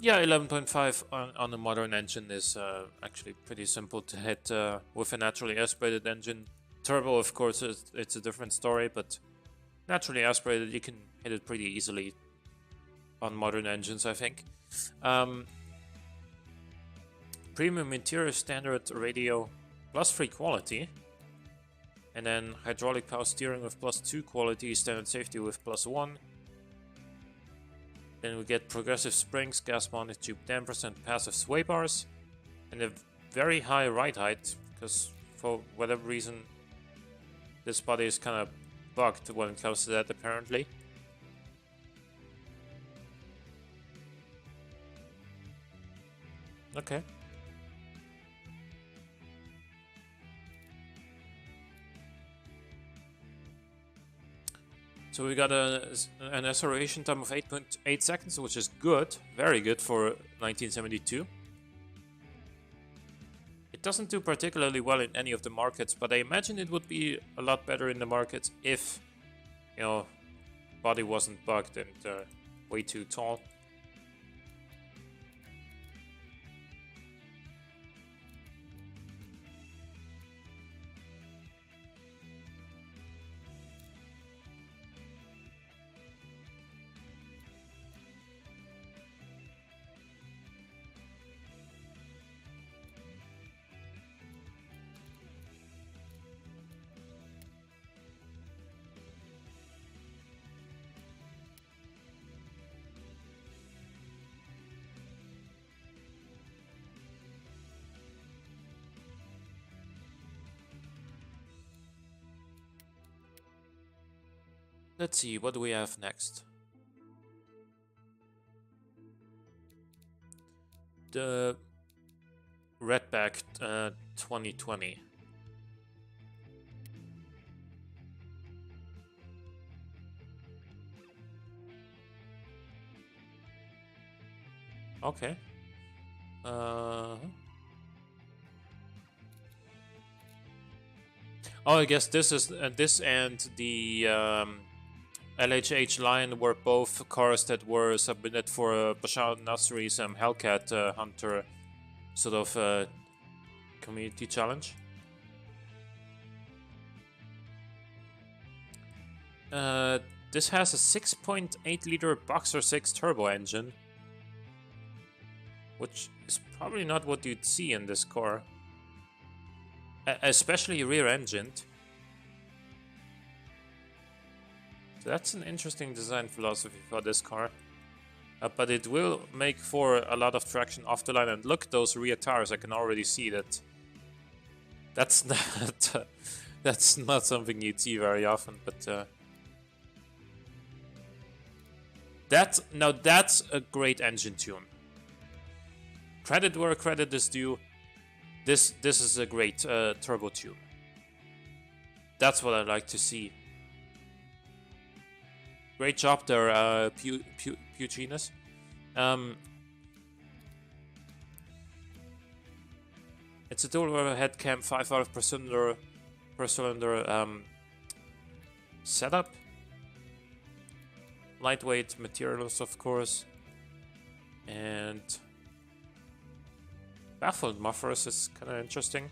11.5 on a modern engine is actually pretty simple to hit with a naturally aspirated engine. Turbo, of course, it's a different story, but naturally aspirated, you can hit it pretty easily on modern engines, I think. Premium interior standard radio plus 3 quality. And then hydraulic power steering with plus 2 quality, standard safety with plus 1. Then we get progressive springs, gas mounted tube dampers, and passive sway bars. And a very high ride height, because for whatever reason this body is kind of bugged when it comes to that apparently. Okay. So we got an acceleration time of 8.8 seconds, which is good, very good for 1972. It doesn't do particularly well in any of the markets, but I imagine it would be a lot better in the markets if, you know, body wasn't bugged and way too tall. Let's see, what do we have next? The Redback 2020. Okay. Oh, I guess this is this and the LHH Lion were both cars that were submitted for Bashar Nasri's Hellcat Hunter sort of community challenge. This has a 6.8 liter Boxer 6 turbo engine, which is probably not what you'd see in this car, especially rear-engined. So that's an interesting design philosophy for this car, but it will make for a lot of traction off the line. And look, those rear tires, I can already see that. That's not that's not something you'd see very often, but that's a great engine tune. Credit where credit is due. This is a great turbo tune. That's what I like to see. Great job there, Puccinas. It's a dual overhead cam 5 valve per cylinder setup. Lightweight materials, of course, and baffled mufflers is kind of interesting.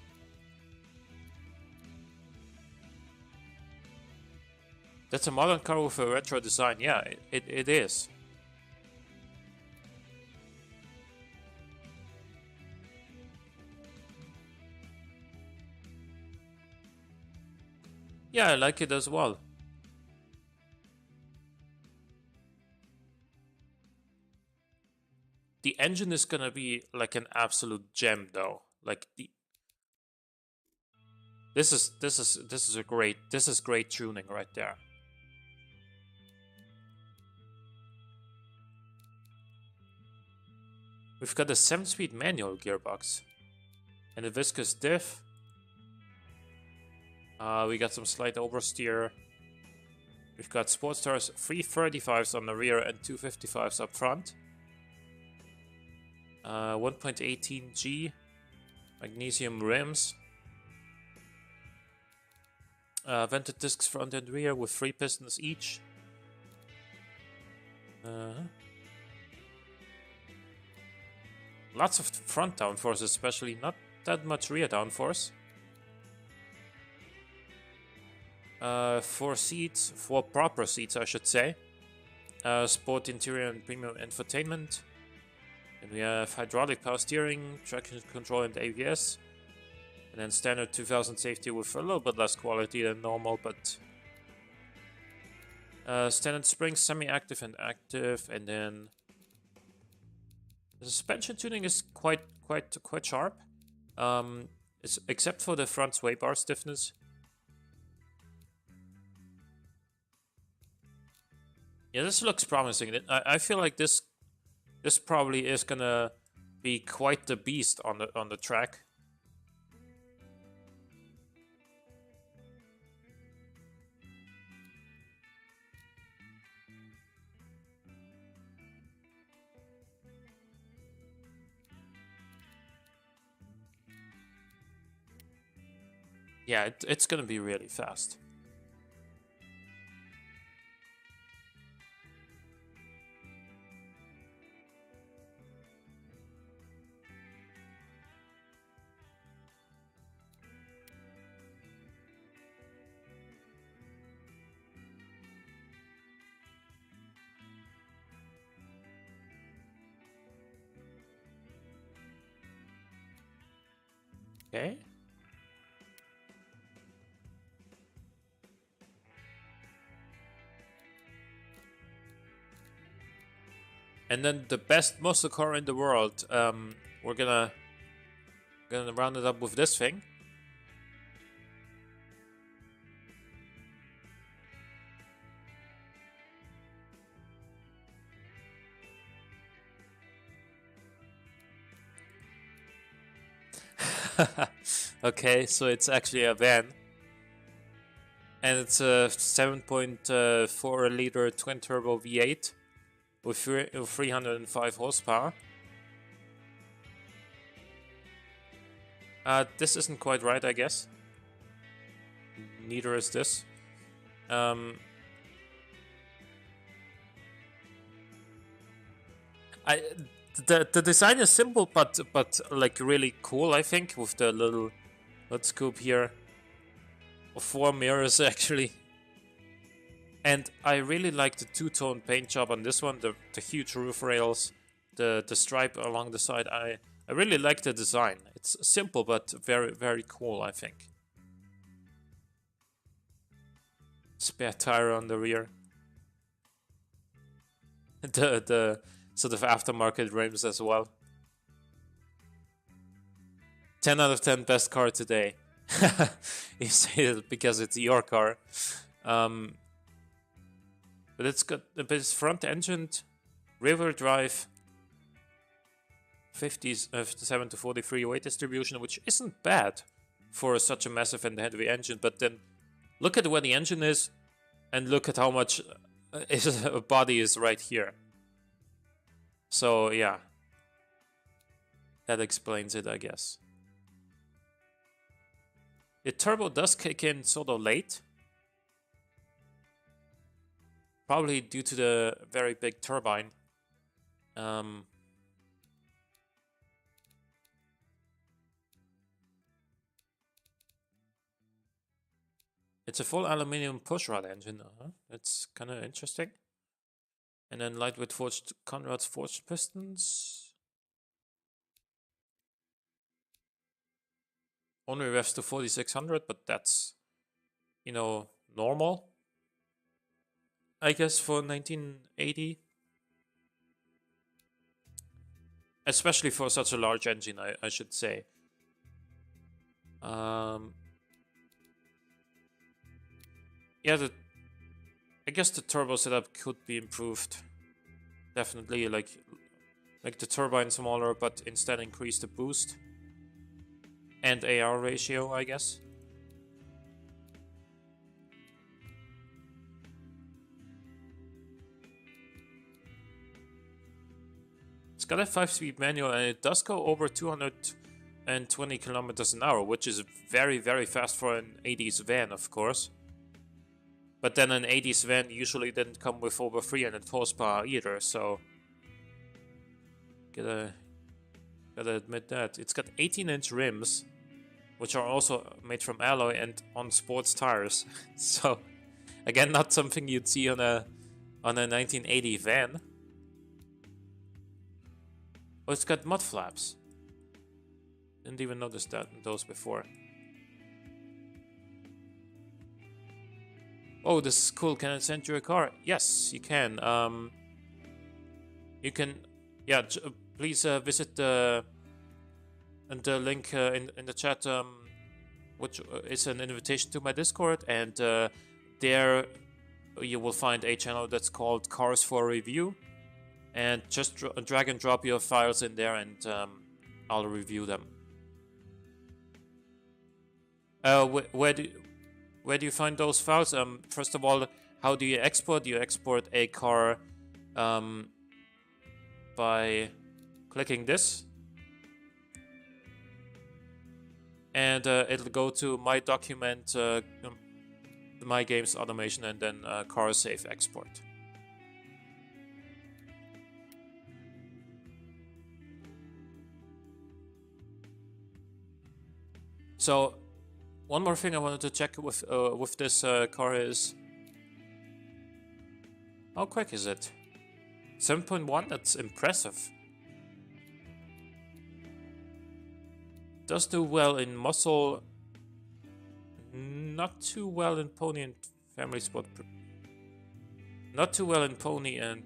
That's a modern car with a retro design. Yeah, it is. Yeah, I like it as well. the engine is gonna be like an absolute gem, though. Like this is great tuning right there. We've got a 7-speed manual gearbox and a viscous diff. We got some slight oversteer. We've got Sportstars 335s on the rear and 255s up front. 1.18G magnesium rims. Vented discs front and rear with 3 pistons each. Lots of front downforce, especially not that much rear downforce. 4 seats, 4 proper seats, I should say. Sport interior and premium infotainment. And we have hydraulic power steering, traction control, and ABS. And then standard 2000 safety with a little bit less quality than normal, but standard springs, semi-active and active. And then the suspension tuning is quite sharp. Except for the front sway bar stiffness. Yeah, this looks promising. I feel like this probably is gonna be quite the beast on the track. Yeah, it's gonna be really fast. Okay. And then the best muscle car in the world. We're gonna round it up with this thing. Okay, so it's actually a van. And it's a 7.4 liter twin turbo V8 with 305 horsepower. This isn't quite right, I guess. Neither is this. The design is simple, but like really cool, I think, with the little hood scoop here. 4 mirrors actually. And I really like the two-tone paint job on this one, the huge roof rails, the stripe along the side. I really like the design. It's simple but very cool, I think. Spare tire on the rear. The sort of aftermarket rims as well. 10 out of 10 best car today. You say it because it's your car. But it's front engined, rear drive, 57 to 43 weight distribution, which isn't bad for such a massive and heavy engine. But then look at where the engine is, and look at how much body is right here. So yeah, that explains it, I guess. The turbo does kick in sort of late. Probably due to the very big turbine. It's a full aluminum pushrod engine. That's kind of interesting. And then lightweight forged Conrad's forged pistons. Only revs to 4600, but that's, you know, normal, I guess, for 1980. especially for such a large engine, I should say. Yeah, I guess the turbo setup could be improved. Definitely, like make the turbine smaller, but instead increase the boost and AR ratio, I guess. It's got a 5-speed manual, and it does go over 220 kilometers an hour, which is very, very fast for an 80s van, of course. But then an 80s van usually didn't come with over 300 horsepower either, so gotta admit that. It's got 18-inch rims, which are also made from alloy and on sports tires. So again, not something you'd see on a 1980 van. Oh, it's got mud flaps. Didn't even notice those before. Oh, this is cool. Can I send you a car? Yes, you can. You can, yeah. Please visit the link in the chat, which is an invitation to my Discord, and there you will find a channel that's called Cars for Review, and just drag and drop your files in there, and I'll review them. Where do you find those files? First of all, how do you export? You export a car by clicking this, and it'll go to my document, my games automation, and then car save export. So one more thing I wanted to check with this car is how quick is it? 7.1. That's impressive. Does do well in muscle, not too well in pony and family sport. Not too well in pony and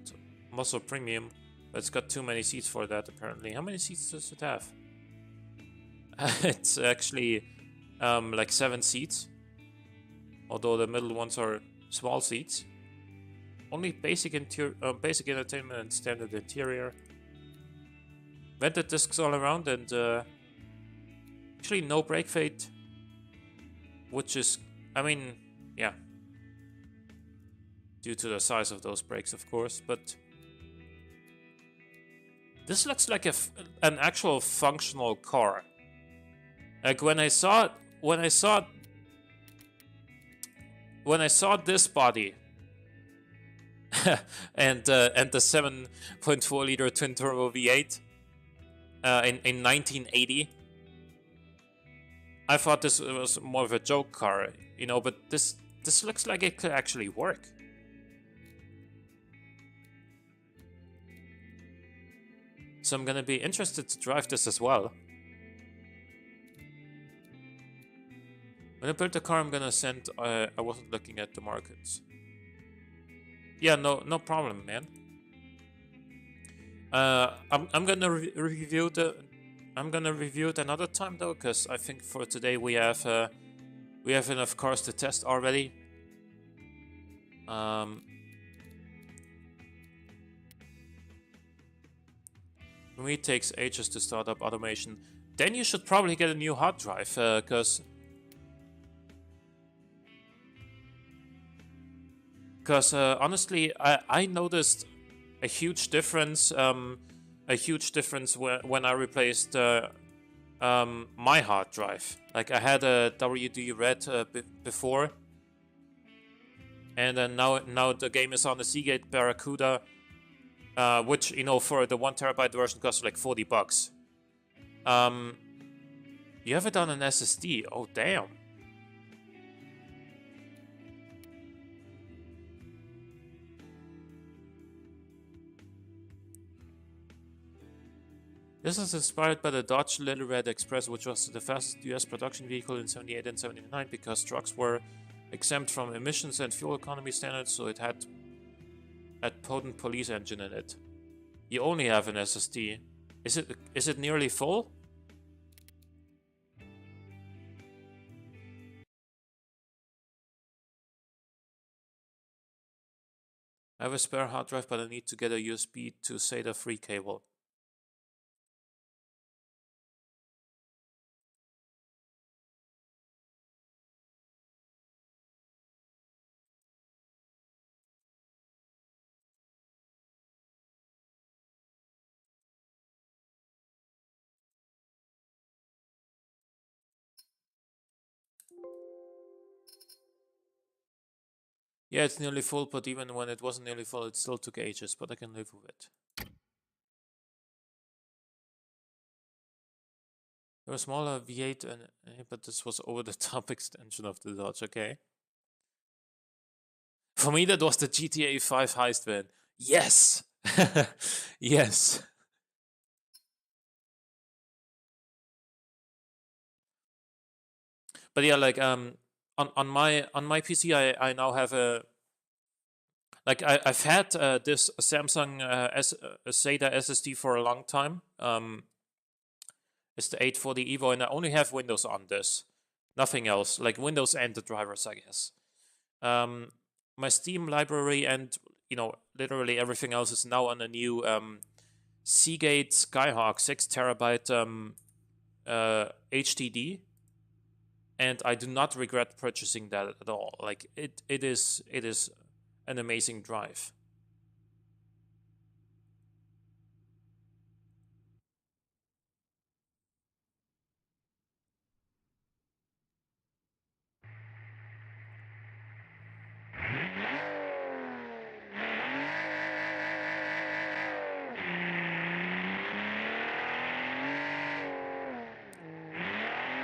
muscle premium, but it's got too many seats for that apparently. How many seats does it have? It's actually like 7 seats, although the middle ones are small seats. Only basic basic entertainment and standard interior. Vented discs all around, and actually no brake fade, which is, I mean, yeah, due to the size of those brakes, of course. But this looks like an actual functional car. Like when I saw this body and the 7.4 liter twin turbo V8 in 1980, I thought this was more of a joke car, you know. But this looks like it could actually work. So I'm gonna be interested to drive this as well. When I build the car, I'm gonna send. I wasn't looking at the markets. Yeah, no problem, man. I'm gonna review the. I'm gonna review it another time though, because I think for today we have enough cars to test already. For me, it takes ages to start up automation. Then you should probably get a new hard drive, because honestly, I noticed a huge difference. When I replaced my hard drive. Like I had a WD Red before, and then now the game is on the Seagate Barracuda, which, you know, for the 1 terabyte version costs like $40. You have it on an SSD. Oh damn. This is inspired by the Dodge Little Red Express, which was the fastest US production vehicle in 78 and 79 because trucks were exempt from emissions and fuel economy standards, so it had a potent police engine in it. You only have an SSD. Is it nearly full? I have a spare hard drive, but I need to get a USB to SATA free cable. Yeah, it's nearly full, but even when it wasn't nearly full, it still took ages, but I can live with it. There was a smaller V8, but this was over the top extension of the Dodge, okay. For me, that was the GTA 5 heist van. Yes! Yes. But yeah, like on my PC, I now have a like I've had this Samsung SATA SSD for a long time. It's the 840 Evo, and I only have Windows on this, nothing else. Like Windows and the drivers, I guess. My Steam library and literally everything else is now on a new Seagate Skyhawk 6 TB HDD, and I do not regret purchasing that at all. Like it is an amazing drive.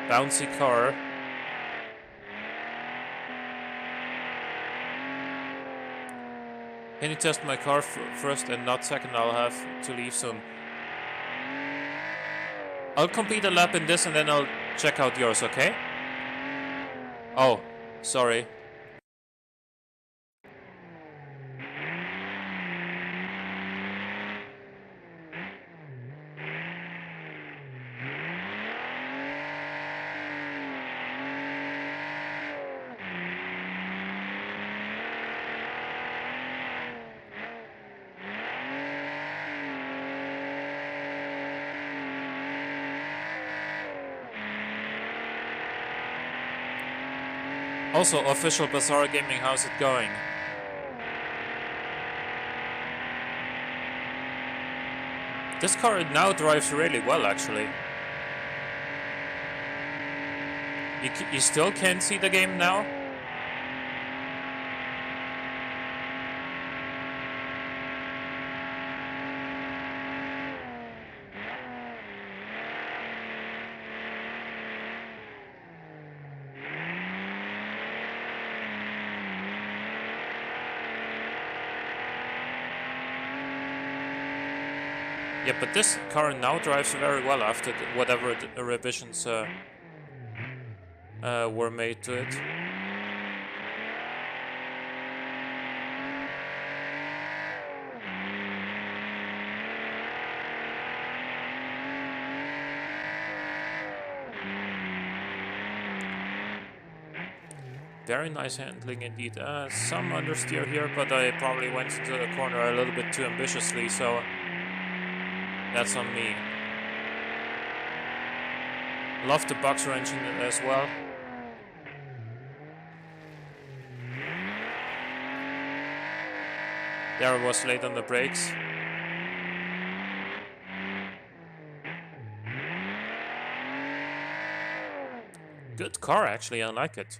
Bouncy car. Can you test my car first and not second? I'll have to leave soon. I'll complete a lap in this and then I'll check out yours, okay? Oh, sorry. Also, official Bazaar Gaming, how's it going? This car now drives really well, actually. You still can't see the game now? Yeah, but this car now drives very well after whatever revisions were made to it. Very nice handling indeed. Some understeer here, but I probably went into the corner a little bit too ambitiously, so that's on me. Love the box wrench in it as well. There I was late on the brakes. Good car, actually, I like it.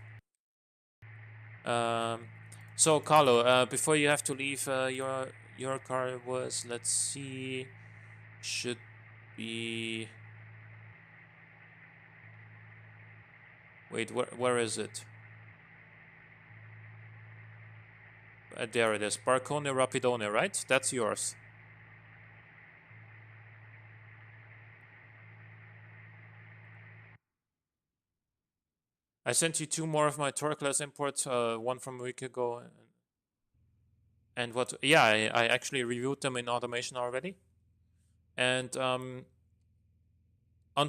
So Carlo, before you have to leave, your car was, let's see, should be. Wait, where is it? There it is, Barcone Rapidone, right? That's yours. I sent you 2 more of my Torqueless imports, one from a week ago, and what? Yeah, I actually reviewed them in automation already. And on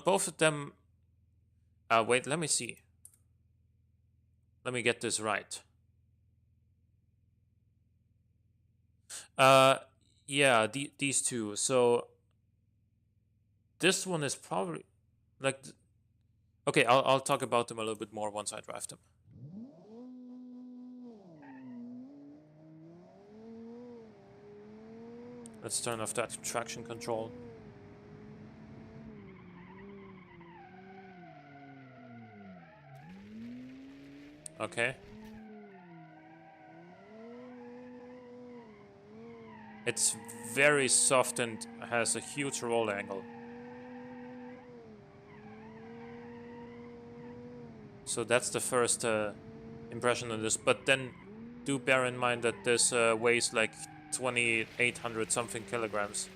both of them, wait, let me see. Let me get this right. Uh, yeah, these two. So this one is probably like, okay, I'll talk about them a little bit more once I drive them. Let's turn off that traction control. Okay. It's very soft and has a huge roll angle. So that's the first impression of this. But then do bear in mind that this weighs like 2,800 something kilograms.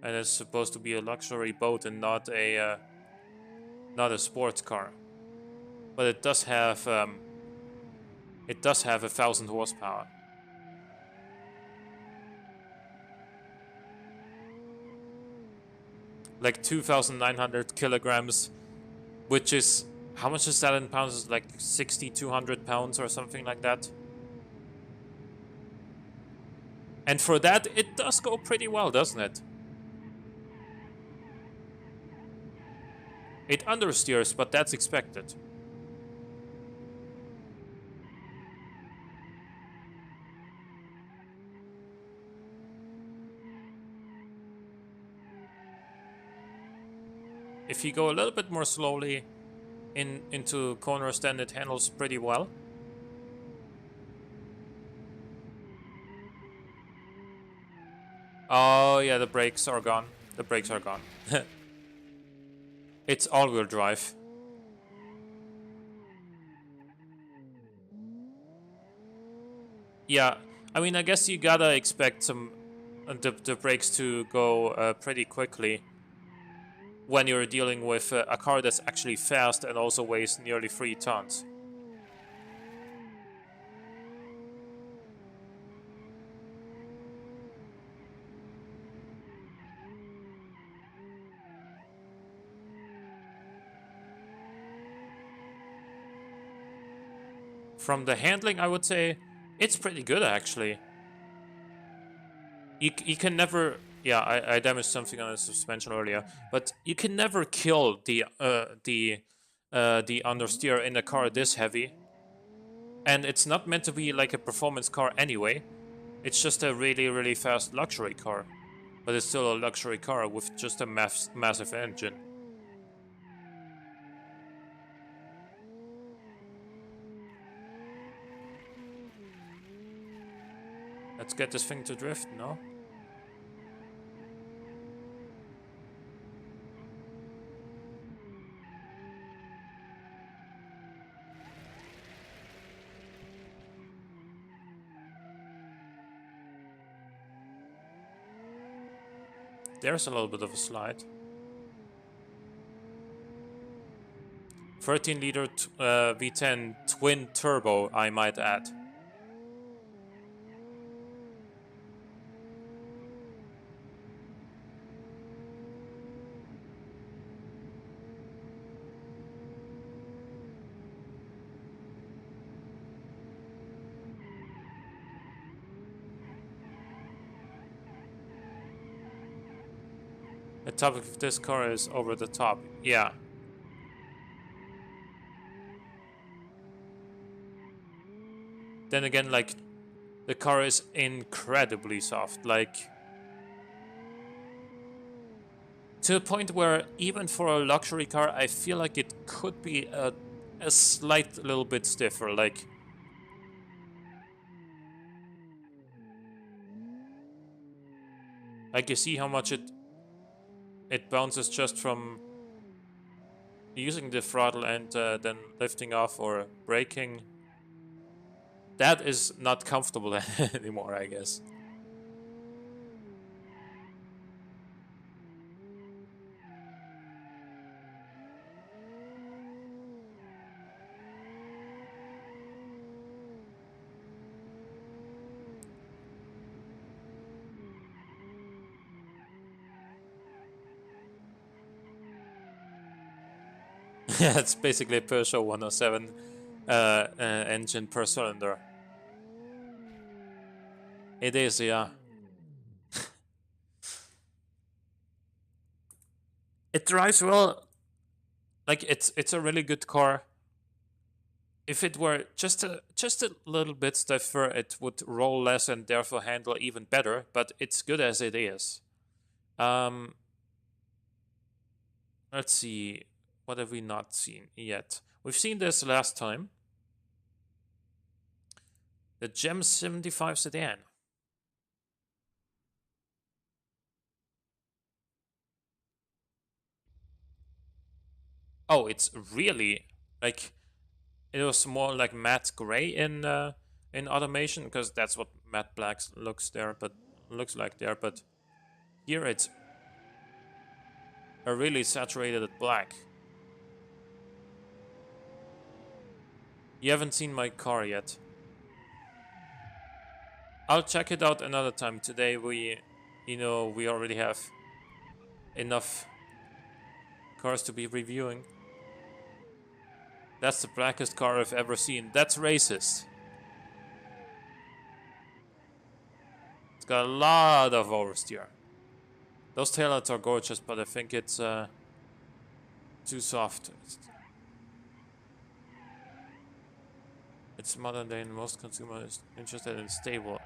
And it's supposed to be a luxury boat and not a sports car. But it does have 1,000 horsepower. Like 2,900 kilograms, which is, how much is that in pounds? It's like 6,200 pounds or something like that. And for that, it does go pretty well, doesn't it? It understeers, but that's expected. If you go a little bit more slowly into corners, then it handles pretty well. Oh yeah, the brakes are gone. The brakes are gone. It's all-wheel drive. Yeah, I mean, I guess you gotta expect some the brakes to go pretty quickly when you're dealing with a car that's actually fast and also weighs nearly 3 tons. From the handling, I would say it's pretty good, actually. You can never... Yeah, I damaged something on the suspension earlier, but you can never kill the understeer in a car this heavy. And it's not meant to be like a performance car anyway. It's just a really, really fast luxury car. But it's still a luxury car with just a massive engine. Let's get this thing to drift, no? There's a little bit of a slide. 13-liter V10 twin turbo, I might add. The top of this car is over the top. Yeah. Then again, like, the car is incredibly soft. Like, to a point where even for a luxury car, I feel like it could be a slight little bit stiffer. Like you see how much it bounces just from using the throttle and then lifting off or braking. That is not comfortable anymore, I guess. Yeah, it's basically a Peugeot 107 engine per cylinder. It is, yeah. It drives well. Like it's a really good car. If it were just a little bit stiffer, it would roll less and therefore handle even better. But it's good as it is. Um, let's see. What have we not seen yet? We've seen this last time. The Gem 75 sedan. Oh, it's really like it was more like matte gray in automation because that's what matte black looks like there. But here it's a really saturated black. You haven't seen my car yet. I'll check it out another time. Today we already have enough cars to be reviewing. That's the blackest car I've ever seen. That's racist. It's got a lot of oversteer. Those taillights are gorgeous, but I think it's too soft. It's modern day and most consumers interested in stable.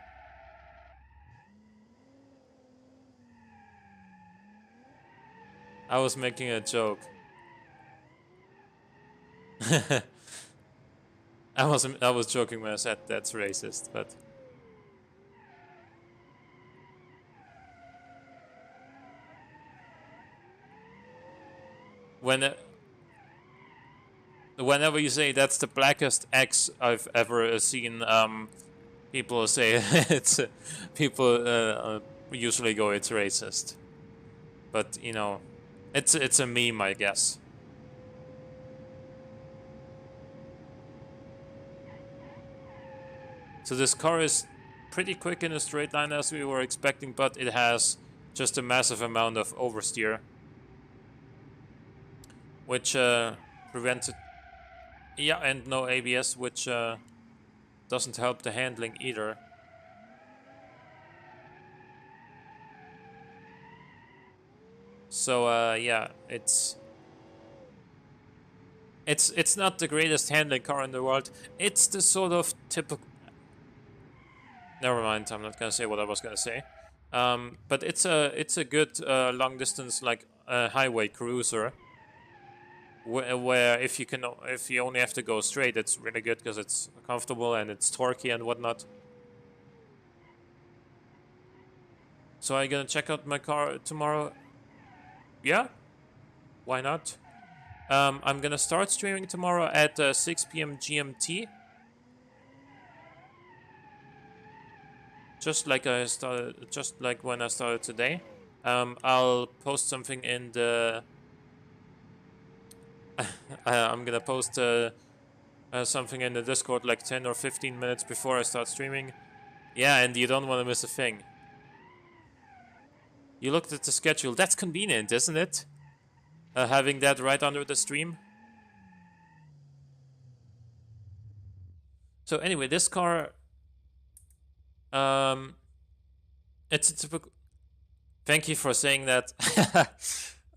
I was making a joke. I was joking when I said that's racist, but when whenever you say that's the blackest X I've ever seen, people say it's people usually go it's racist, but it's a meme, I guess. So this car is pretty quick in a straight line as we were expecting, but it has just a massive amount of oversteer, which prevented. Yeah, and no ABS, which doesn't help the handling either. So yeah, it's not the greatest handling car in the world. It's the sort of typical. Never mind, I'm not gonna say what I was gonna say. But it's a good long distance like highway cruiser. Where if you only have to go straight, it's really good because it's comfortable and it's torquey and whatnot. So are you gonna check out my car tomorrow? Yeah, why not? I'm gonna start streaming tomorrow at 6 p.m. GMT. Just like when I started today. I'll post something in the. I'm gonna post something in the Discord like 10 or 15 minutes before I start streaming. Yeah, and you don't want to miss a thing. You looked at the schedule. That's convenient, isn't it? Having that right under the stream. So anyway, this car, um, it's a typical. Thank you for saying that.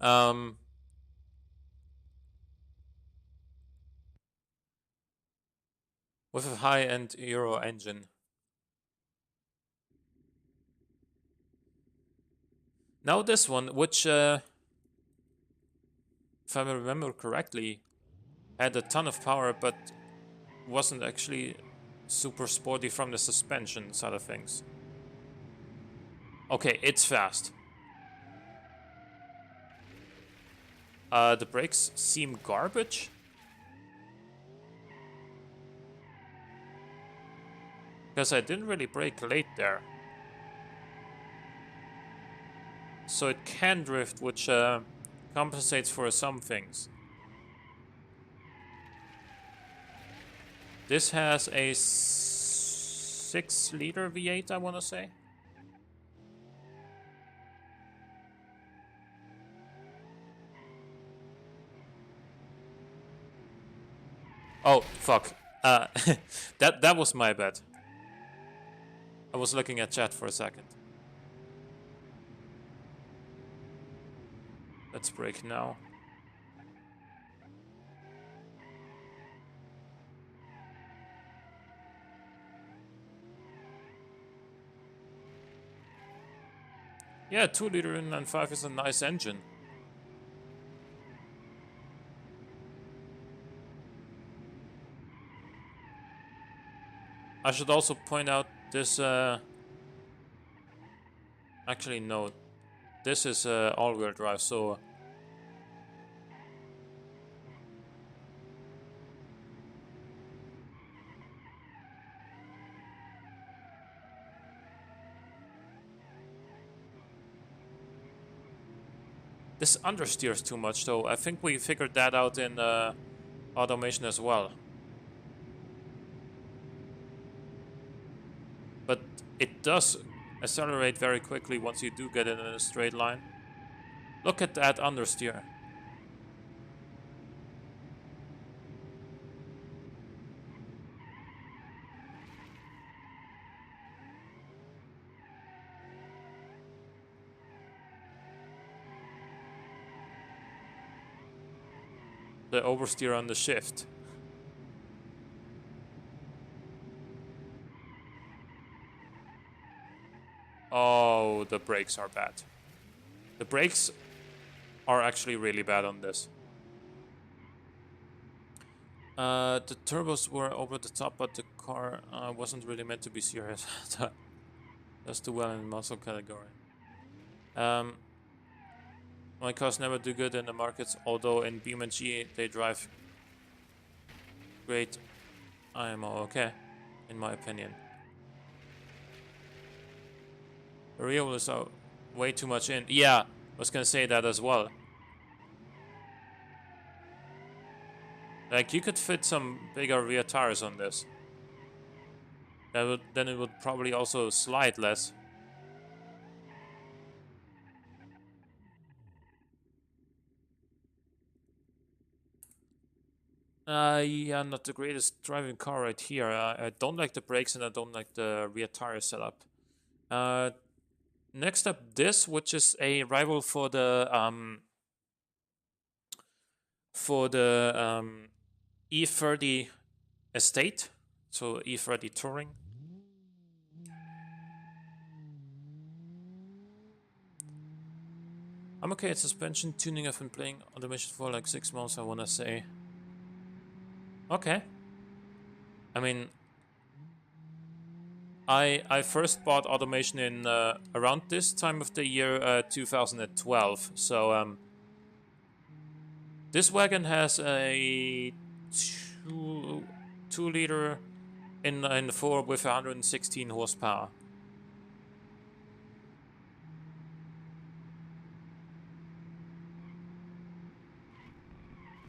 um, with a high-end Euro engine. Now this one, which, if I remember correctly, had a ton of power, but wasn't actually super sporty from the suspension side of things. Okay, it's fast. The brakes seem garbage. Because I didn't really brake late there. So it can drift, which compensates for some things. This has a 6-liter V8, I want to say. Oh, fuck. That was my bad. I was looking at chat for a second. Let's brake now. Yeah, 2-liter inline 5 is a nice engine. I should also point out this, actually no, this is all-wheel drive, so this understeers too much, though. I think we figured that out in automation as well. But it does accelerate very quickly once you do get it in a straight line. Look at that understeer. The oversteer on the shift. Oh, the brakes are bad. The brakes are actually really bad on this. The turbos were over the top, but the car wasn't really meant to be serious. Does too well in the muscle category. My cars never do good in the markets, although in BeamNG they drive great IMO. Okay, in my opinion. The rear wheel is way too much in. Yeah, I was gonna say that as well. Like, you could fit some bigger rear tires on this. Then it would probably also slide less. Yeah, not the greatest driving car right here. I don't like the brakes and I don't like the rear tire setup. Next up, this, which is a rival for the E30 Estate, so E30 Touring. I'm okay at suspension tuning. I've been playing automation for like 6 months, I wanna say. Okay. I mean, I first bought automation in around this time of the year, 2012. So this wagon has a 2-liter in 4 with 116 horsepower.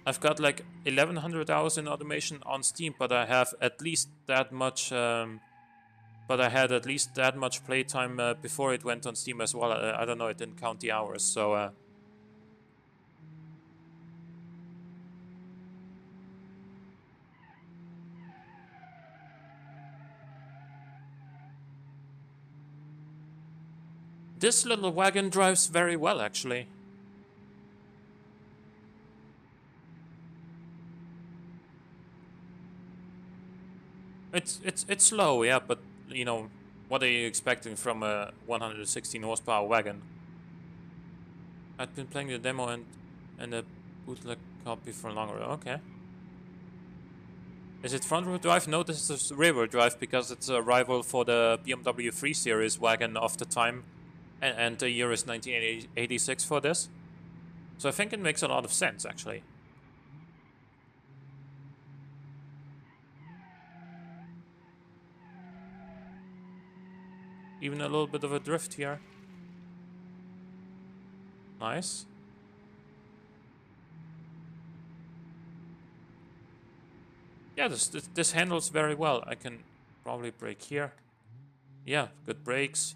I've got like 1100 hours in automation on Steam, but I have at least that much. But I had at least that much playtime before it went on Steam as well. I don't know, it didn't count the hours, so. This little wagon drives very well, actually. It's slow, yeah, but you know, what are you expecting from a 116 horsepower wagon? I'd been playing the demo and a bootleg copy for longer. Okay. Is it front-wheel drive? No, this is rear-wheel drive because it's a rival for the BMW 3 Series wagon of the time, and the year is 1986 for this. So I think it makes a lot of sense, actually. Even a little bit of a drift here. Nice. Yeah, this handles very well. I can probably brake here. Yeah, good brakes.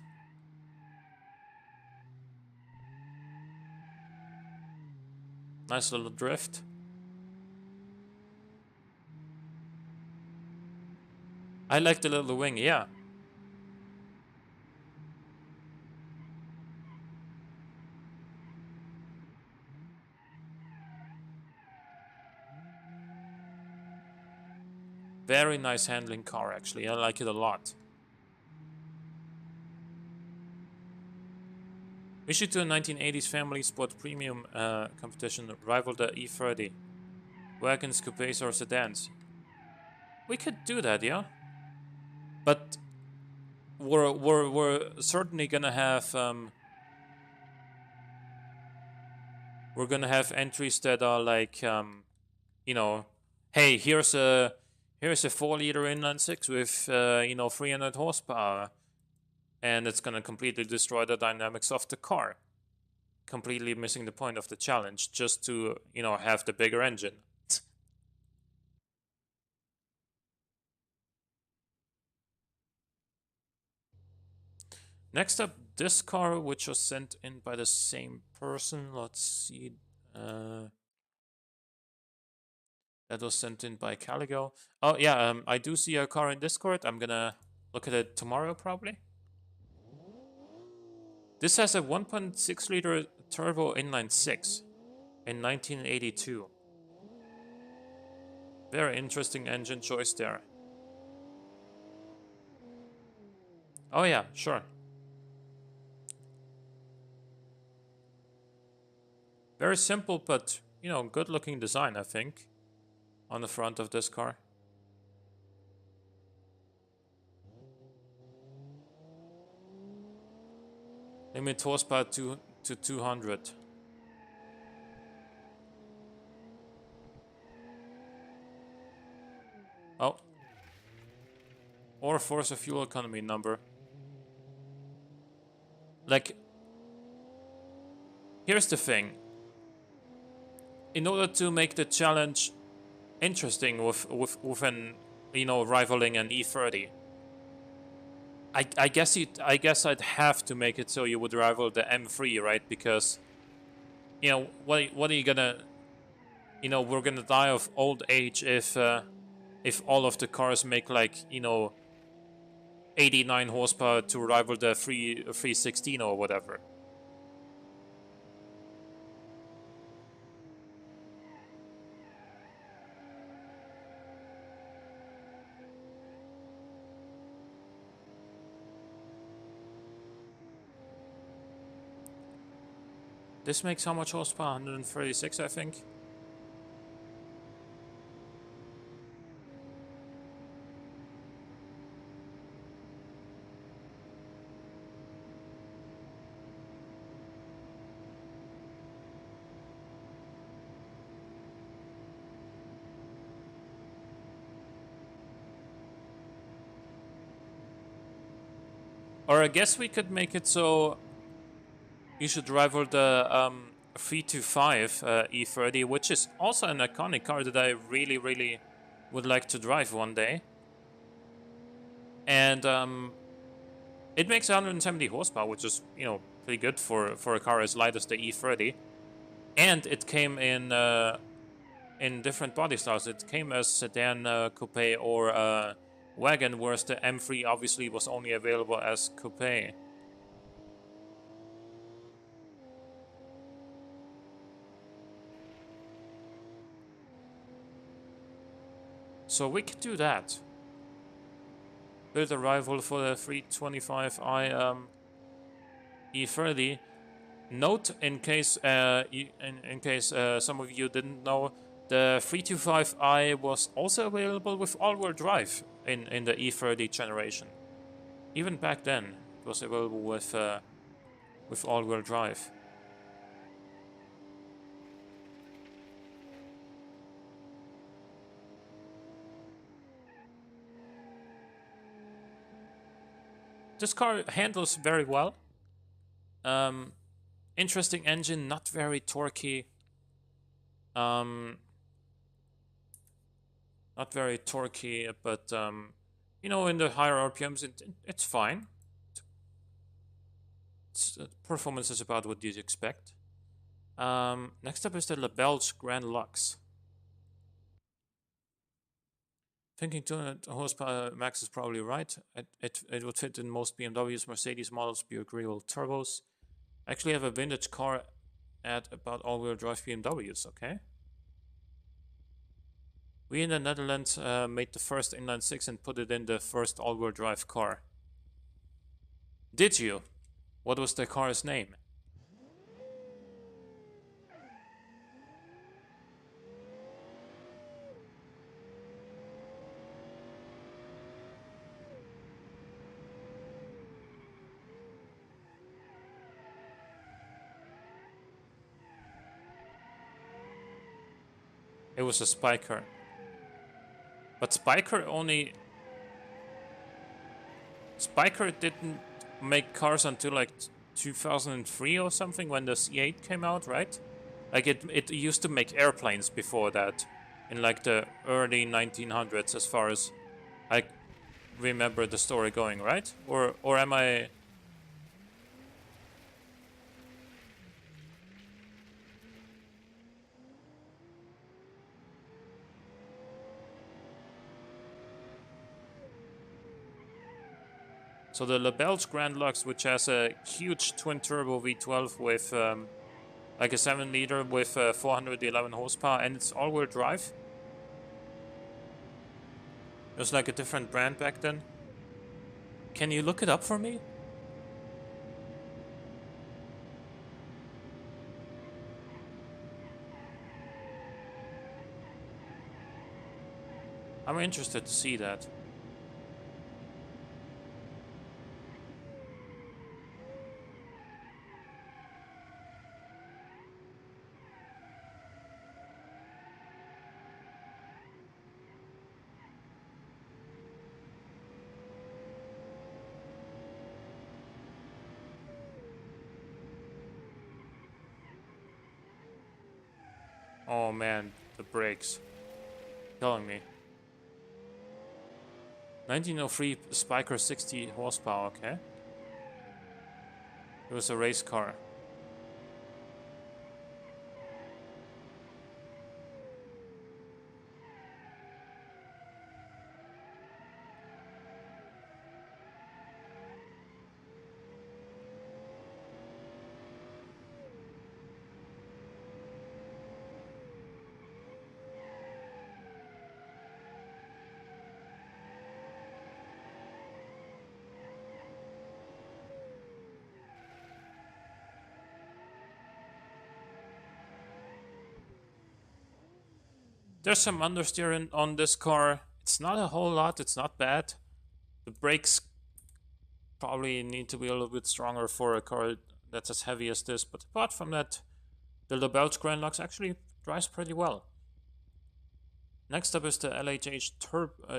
Nice little drift. I like the little wing, yeah. Very nice handling car, actually. I like it a lot. We should do a 1980s family sport premium competition, rival the E30. Wagons, coupes, or sedans. We could do that, yeah. But we're certainly gonna have we're gonna have entries that are like you know, hey, here's a 4-liter inline six with 300 horsepower, and it's gonna completely destroy the dynamics of the car, completely missing the point of the challenge just to have the bigger engine. Next up, this car, which was sent in by the same person. Let's see. Uh, that was sent in by Caligo. Oh, yeah, I do see a car in Discord. I'm gonna look at it tomorrow, probably. This has a 1.6-liter turbo inline 6 in 1982. Very interesting engine choice there. Oh, yeah, sure. Very simple, but, good looking design, I think, on the front of this car. Limit horsepower to 200. Oh. Or force a fuel economy number. Like, here's the thing. In order to make the challenge interesting with an rivaling an E30, I guess I'd have to make it so you would rival the M3, right? Because what are you gonna we're gonna die of old age if all of the cars make like 89 horsepower to rival the 316 or whatever. This makes how much horsepower? 136, I think. Or I guess we could make it so you should rival the 325 E30, which is also an iconic car that I really, really would like to drive one day. And it makes 170 horsepower, which is, pretty good for a car as light as the E30. And it came in different body styles. It came as sedan, coupe, or wagon, whereas the M3 obviously was only available as coupe. So we could do that. Build a rival for the 325i E30. Note, in case in case some of you didn't know, the 325i was also available with all-wheel drive in the E30 generation. Even back then, it was available with all-wheel drive. This car handles very well. Interesting engine, not very torquey. Not very torquey, but in the higher RPMs, it's fine. Performance is about what you'd expect. Next up is the LaBelge Grand Lux. Thinking 200 horsepower max is probably right. It would fit in most BMWs, Mercedes models, Buick Regal turbos. I actually have a vintage car at about all-wheel drive BMWs, okay? We in the Netherlands made the first inline six and put it in the first all-wheel drive car. Did you? What was the car's name? It was a Spiker. But Spiker didn't make cars until like 2003 or something when the C8 came out, right? Like it used to make airplanes before that in like the early 1900s as far as I remember the story going, right? Or am I... So the LaBelge Grand Lux, which has a huge twin-turbo V12 with like a 7-liter with 411 horsepower, and it's all-wheel drive. It was like a different brand back then. Can you look it up for me? I'm interested to see that. Oh man, the brakes. Killing me. 1903 Spiker 60 horsepower, okay. It was a race car. There's some understeer on this car. It's not a whole lot, it's not bad. The brakes probably need to be a little bit stronger for a car that's as heavy as this, but apart from that, the LaBelge Grand Lux actually drives pretty well. Next up is the LHH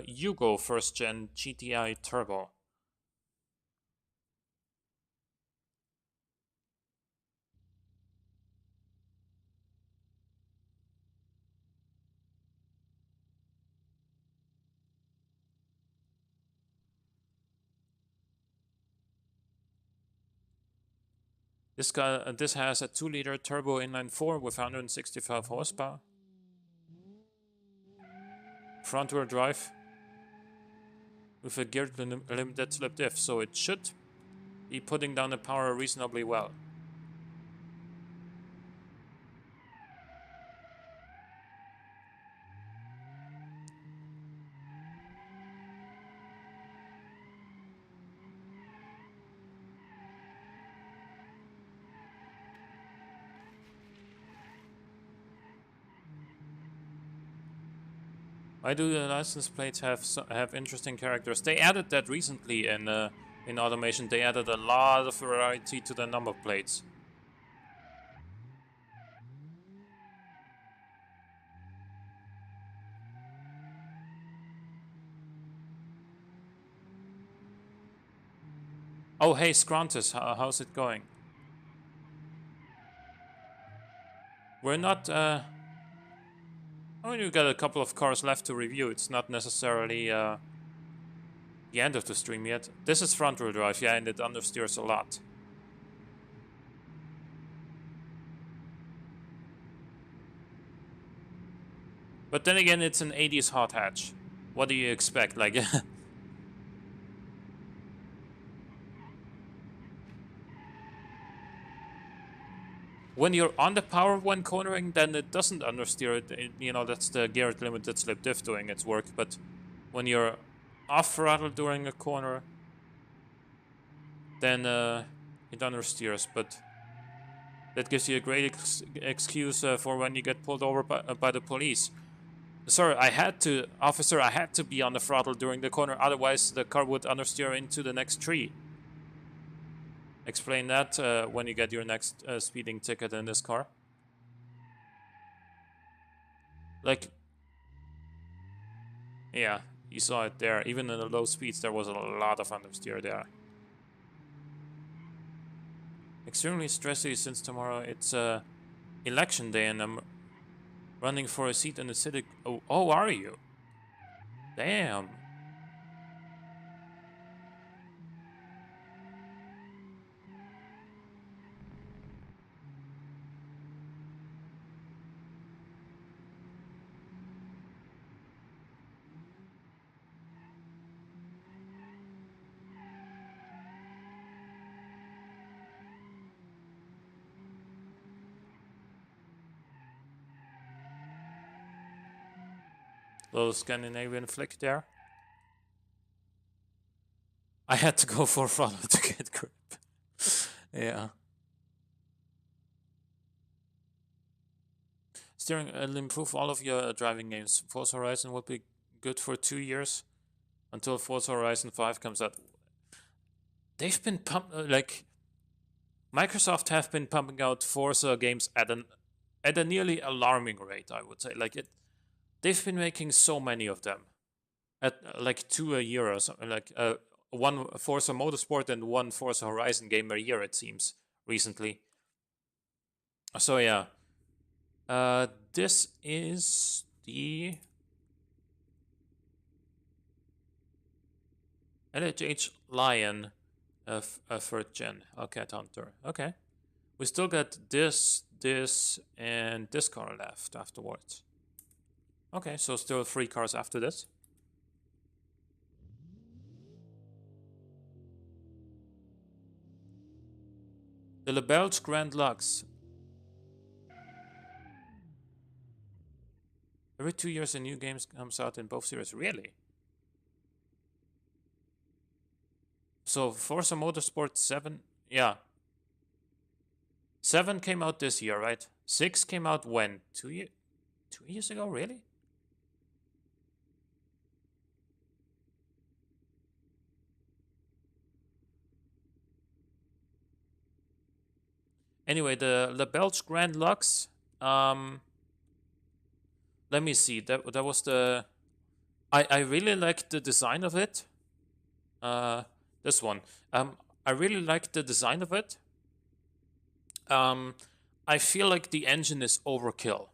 Yugo first gen GTI Turbo. This has a 2-liter turbo inline-4 with 165 horsepower. Front-wheel drive with a geared limited slip diff, so it should be putting down the power reasonably well. Why do the license plates have interesting characters? They added that recently in automation. They added a lot of variety to the number plates. Oh, hey, Skrontis, how's it going? We're not... I mean, we've got a couple of cars left to review. It's not necessarily the end of the stream yet. This is front-wheel drive, yeah, and it understeers a lot. But then again, it's an 80s hot hatch. What do you expect? Like, when you're on the power when cornering, then it doesn't understeer it. You know, that's the geared limited slip diff doing its work. But when you're off throttle during a corner, then it understeers. But that gives you a great excuse for when you get pulled over by the police. Sir, officer, I had to be on the throttle during the corner, otherwise the car would understeer into the next tree. Explain that when you get your next speeding ticket in this car. Like, yeah, you saw it there. Even in the low speeds, there was a lot of understeer there. Extremely stressy since tomorrow it's election day and I'm running for a seat in the city. Oh, are you? Damn. Little Scandinavian flick there. I had to go for throttle to get grip. Yeah. Steering will improve all of your driving games. Forza Horizon will be good for 2 years until Forza Horizon 5 comes out. They've been Microsoft have been pumping out Forza games at a nearly alarming rate, I would say. They've been making so many of them at like 2 a year or something. Like one Forza Motorsport and one Forza Horizon game a year, it seems, recently. So yeah. This is the LHH Lion of 3rd gen. Cat Hunter. Okay. We still got this, and this car left afterwards. Okay, so still 3 cars after this. The LeBelge Grand Lux. Every 2 years a new game comes out in both series. Really? So Forza Motorsport 7, yeah. 7 came out this year, right? 6 came out when? 2 years ago, really? Anyway, the LeBelge Grand Lux, let me see. That was the. I really liked the design of it. This one. I really liked the design of it. I feel like the engine is overkill.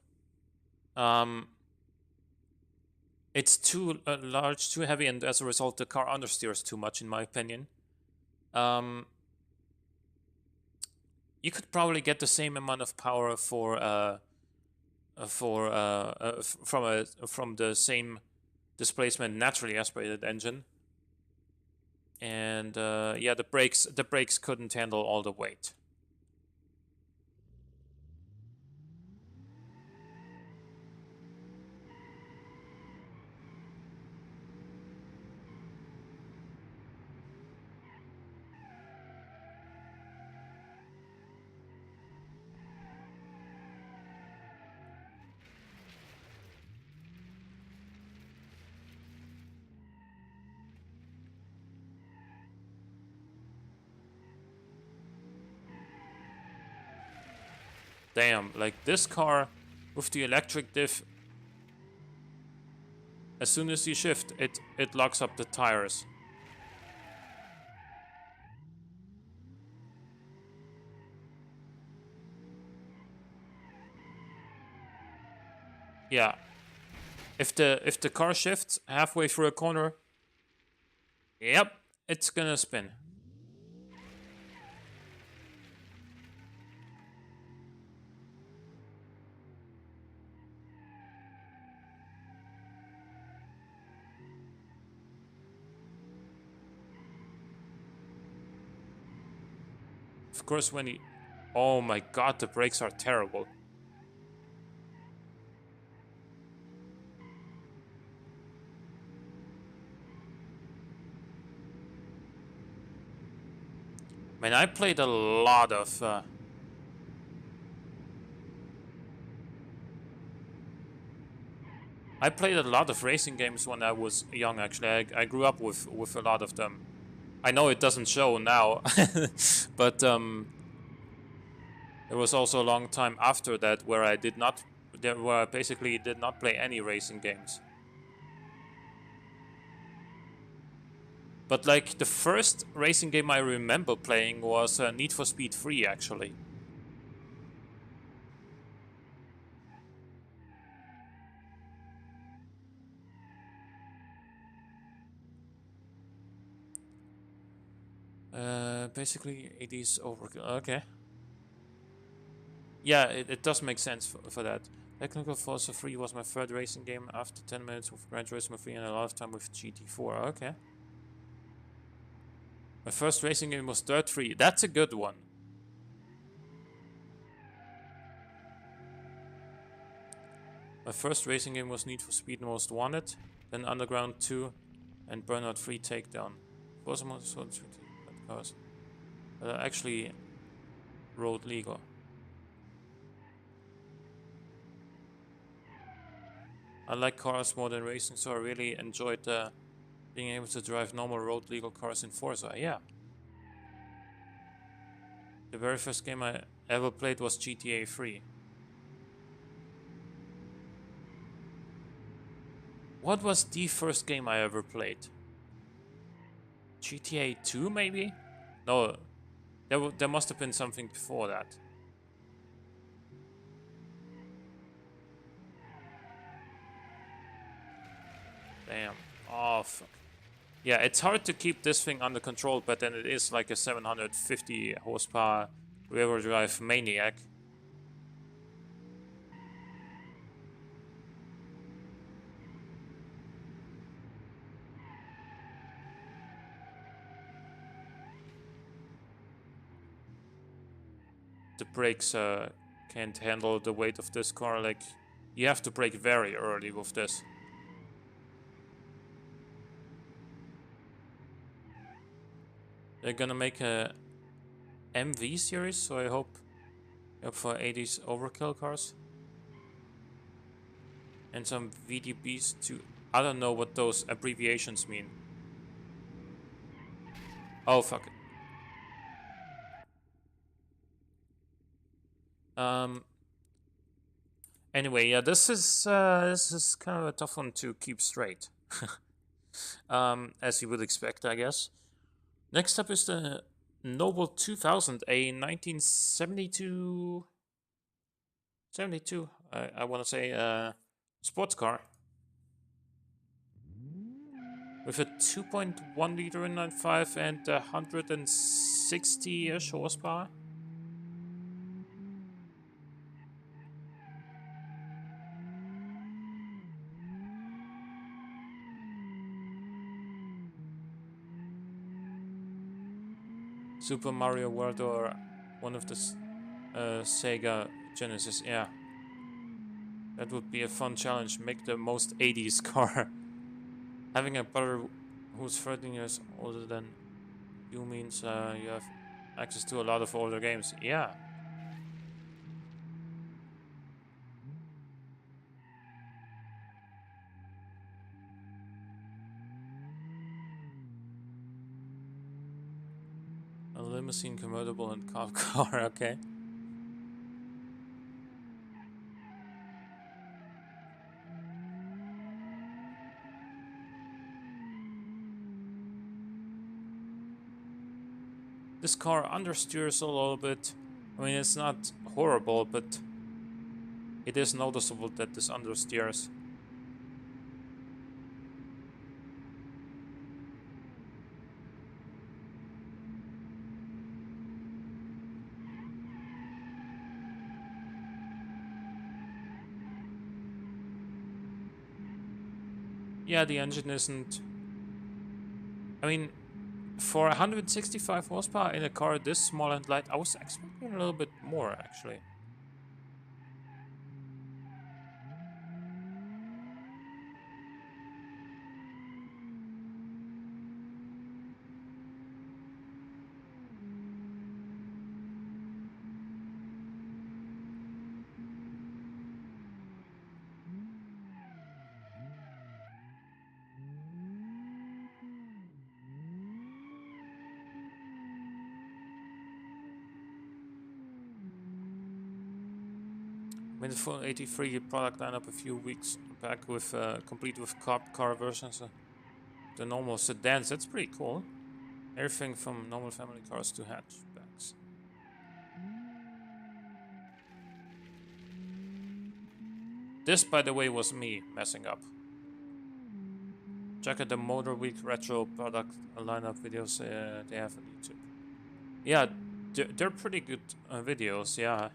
It's too large, too heavy, and as a result, the car understeers too much, in my opinion. You could probably get the same amount of power from the same displacement naturally aspirated engine, and yeah, the brakes couldn't handle all the weight. Damn, like this car with the electric diff, as soon as you shift, it locks up the tires. Yeah. If the car shifts halfway through a corner, yep, it's gonna spin. Of course, when he... Oh my god, the brakes are terrible. Man, I played a lot of... I played a lot of racing games when I was young, actually. I grew up with a lot of them. I know it doesn't show now, but there was also a long time after that where I basically did not play any racing games. But like the first racing game I remember playing was Need for Speed 3, actually. Basically 80s overkill. Okay. Yeah, it does make sense for that. Technical Forza 3 was my third racing game after 10 minutes with Gran Turismo 3 and a lot of time with GT4. Okay. My first racing game was Dirt 3. That's a good one. My first racing game was Need for Speed Most Wanted, then Underground 2 and Burnout 3 Takedown. Forza Motorsport 3 cars. Actually road legal. I like cars more than racing, so I really enjoyed being able to drive normal road legal cars in Forza. Yeah. The very first game I ever played was GTA 3. What was the first game I ever played? GTA 2 maybe? No, there must have been something before that. Damn. Oh, fuck. Yeah, it's hard to keep this thing under control, but then it is like a 750 horsepower rear drive maniac. The brakes can't handle the weight of this car. Like, you have to brake very early with this. They're gonna make a MV series, so I hope for 80s overkill cars. And some VDBs too. I don't know what those abbreviations mean. Oh, fuck it. Anyway, yeah, this is kind of a tough one to keep straight. As you would expect, I guess. Next up is the Noble 2000, a 1972... 72, I want to say, sports car. With a 2.1 liter inline 5 and 160-ish horsepower. Super Mario World or one of the Sega Genesis, yeah. That would be a fun challenge. Make the most 80s car. Having a brother who's 13 years older than you means you have access to a lot of older games. Yeah. A limousine, convertible, and cop car, okay. This car understeers a little bit. I mean, it's not horrible, but it is noticeable that this understeers. Yeah, the engine isn't... I mean, For 165 horsepower in a car this small and light, I was expecting a little bit more actually. With the full 83 product lineup a few weeks back with complete with car versions, the normal sedans. That's pretty cool. Everything from normal family cars to hatchbacks. This, by the way, was me messing up. Check out the Motor Week retro product lineup videos they have on YouTube. Yeah, they're pretty good videos. Yeah.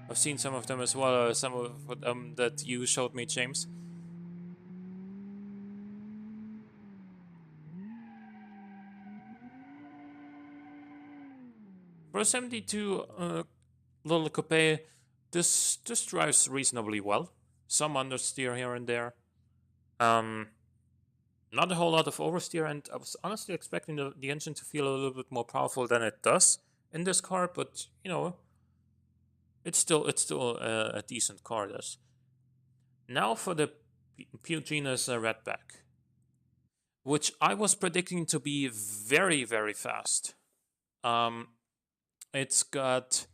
I've seen some of them as well, some of them that you showed me, James. For a 72 little coupe, this drives reasonably well. Some understeer here and there. Not a whole lot of oversteer, and I was honestly expecting the engine to feel a little bit more powerful than it does in this car, but you know, it's still a decent car. This. Now for the Pure Genus Redback, which I was predicting to be very, very fast. It's got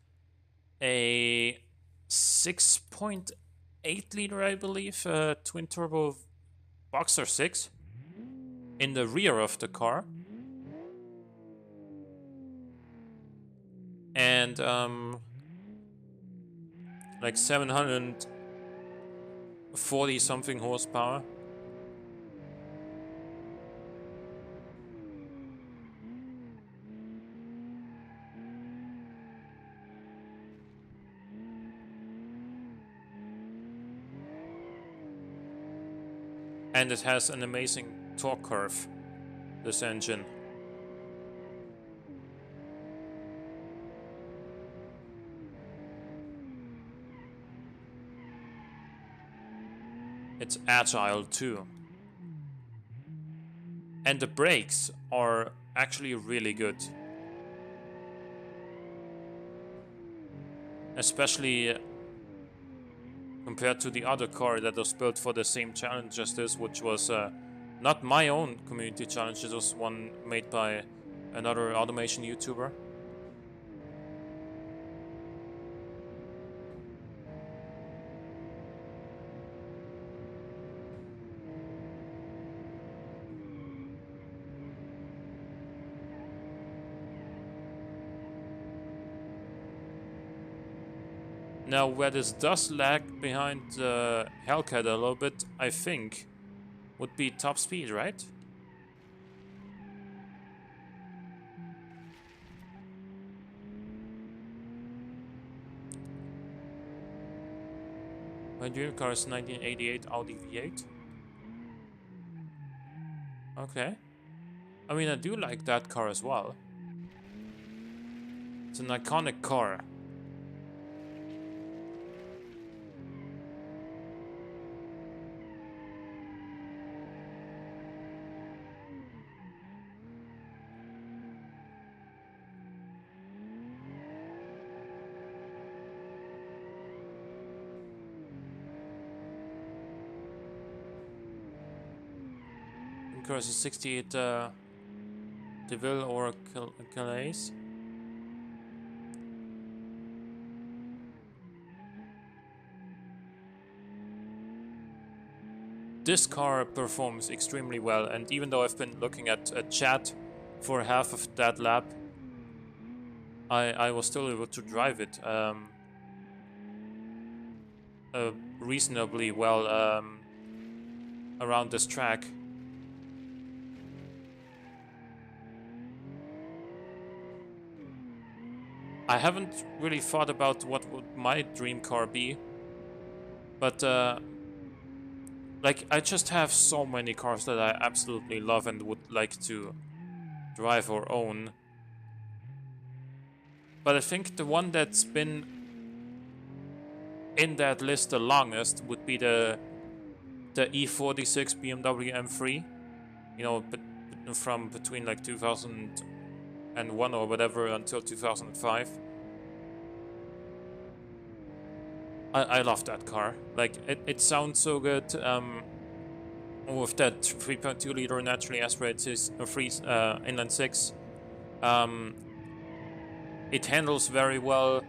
a 6.8 liter, I believe, twin turbo Boxer 6 in the rear of the car. And like 740 something horsepower. And it has an amazing torque curve, this engine. It's agile too. And the brakes are actually really good. Especially compared to the other car that was built for the same challenge as this, which was not my own community challenge, it was one made by another automation YouTuber. Now, where this does lag behind Hellcat a little bit, I think, would be top speed, right? My dream car is 1988 Audi V8. Okay. I mean, I do like that car as well. It's an iconic car. Of course, a 68 DeVille or Calais. This car performs extremely well, and even though I've been looking at a chat for half of that lap, I was still able to drive it reasonably well around this track. I haven't really thought about what would my dream car be, but Like, I just have so many cars that I absolutely love and would like to drive or own. But I think the one that's been in that list the longest would be the E46 BMW M3. You know, from between like 2001 or whatever until 2005. I love that car. Like, it sounds so good. With that 3.2 liter naturally aspirated free inline six. Um, it handles very well.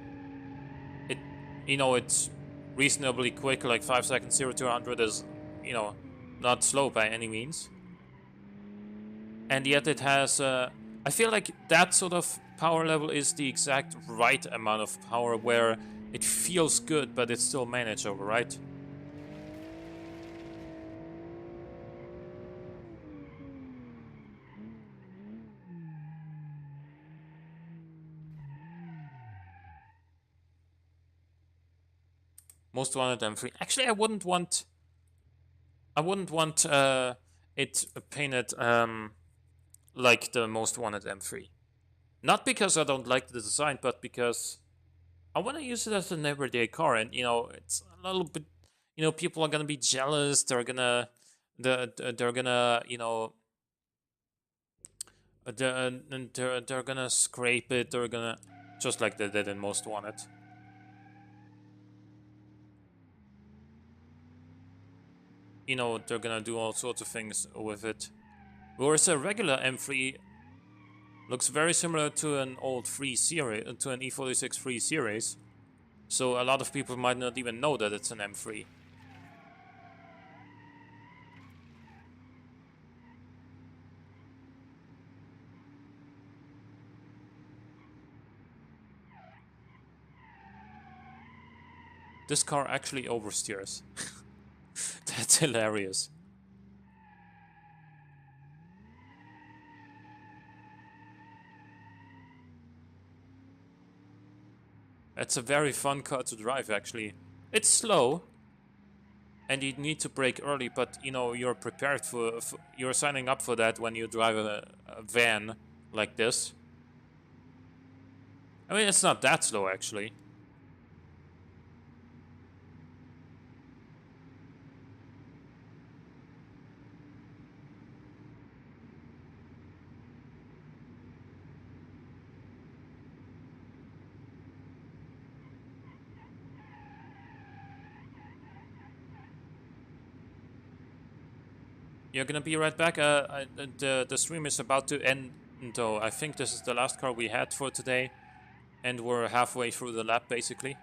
It, it's reasonably quick. Like 5 seconds 0 to 100 is, not slow by any means. And yet it has. I feel like that sort of power level is the exact right amount of power where it feels good, but it's still manageable, right? Most wanted M3. Actually, I wouldn't want it painted like the most wanted M3. Not because I don't like the design, but because I want to use it as an everyday car, and it's a little bit. People are gonna be jealous. They're gonna, they're gonna scrape it. They're gonna just like they did in Most Wanted. They're gonna do all sorts of things with it. Whereas a regular M3 looks very similar to an old 3 series, to an E46 3 series. So a lot of people might not even know that it's an M3. This car actually oversteers. That's hilarious. It's a very fun car to drive, actually. It's slow, and you need to brake early, but you're prepared you're signing up for that when you drive a van like this. I mean, it's not that slow, actually. You're gonna be right back. The stream is about to end, though. I think this is the last car we had for today, and we're halfway through the lap, basically.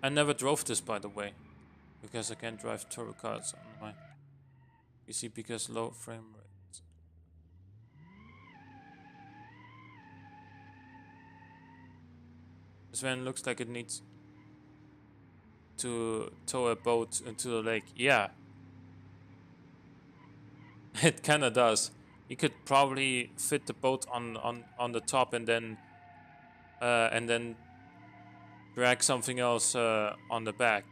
I never drove this, by the way, because I can't drive turbo cars on my PC because low frame rate. This van looks like it needs to tow a boat into the lake. Yeah, it kind of does. You could probably fit the boat on the top and then drag something else on the back.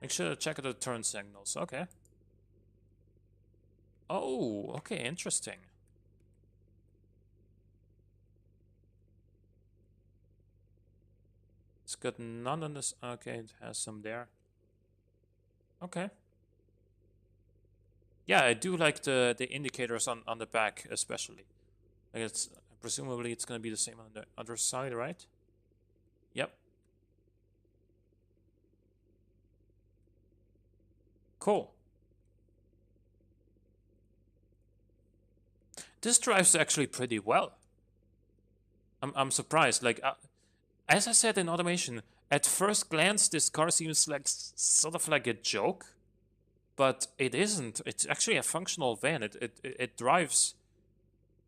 Make sure to check the turn signals. Okay. Oh, okay, interesting. It's got none on this. Okay, it has some there. Okay. Yeah, I do like the indicators on the back, especially. Like it's presumably it's gonna be the same on the other side, right? Yep. Cool. This drives actually pretty well. I'm surprised. Like, as I said in automation, at first glance, this car seems like sort of like a joke, but it isn't. It's actually a functional van. It drives.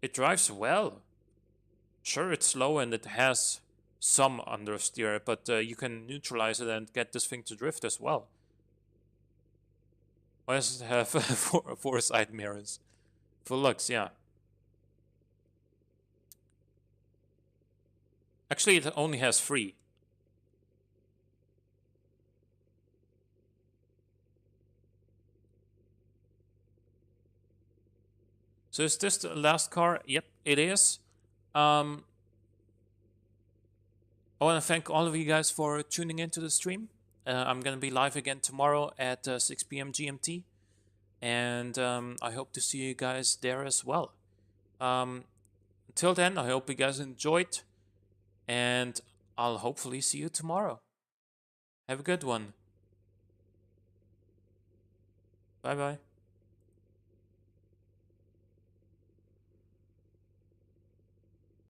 It drives well. Sure, it's slow and it has some understeer, but you can neutralize it and get this thing to drift as well. Why does it have four side mirrors? For looks, yeah. Actually, it only has three. So is this the last car? Yep, it is. Um, I want to thank all of you guys for tuning into the stream. I'm going to be live again tomorrow at 6 p.m. GMT. And I hope to see you guys there as well. Until then, I hope you guys enjoyed. And I'll hopefully see you tomorrow. Have a good one. Bye bye.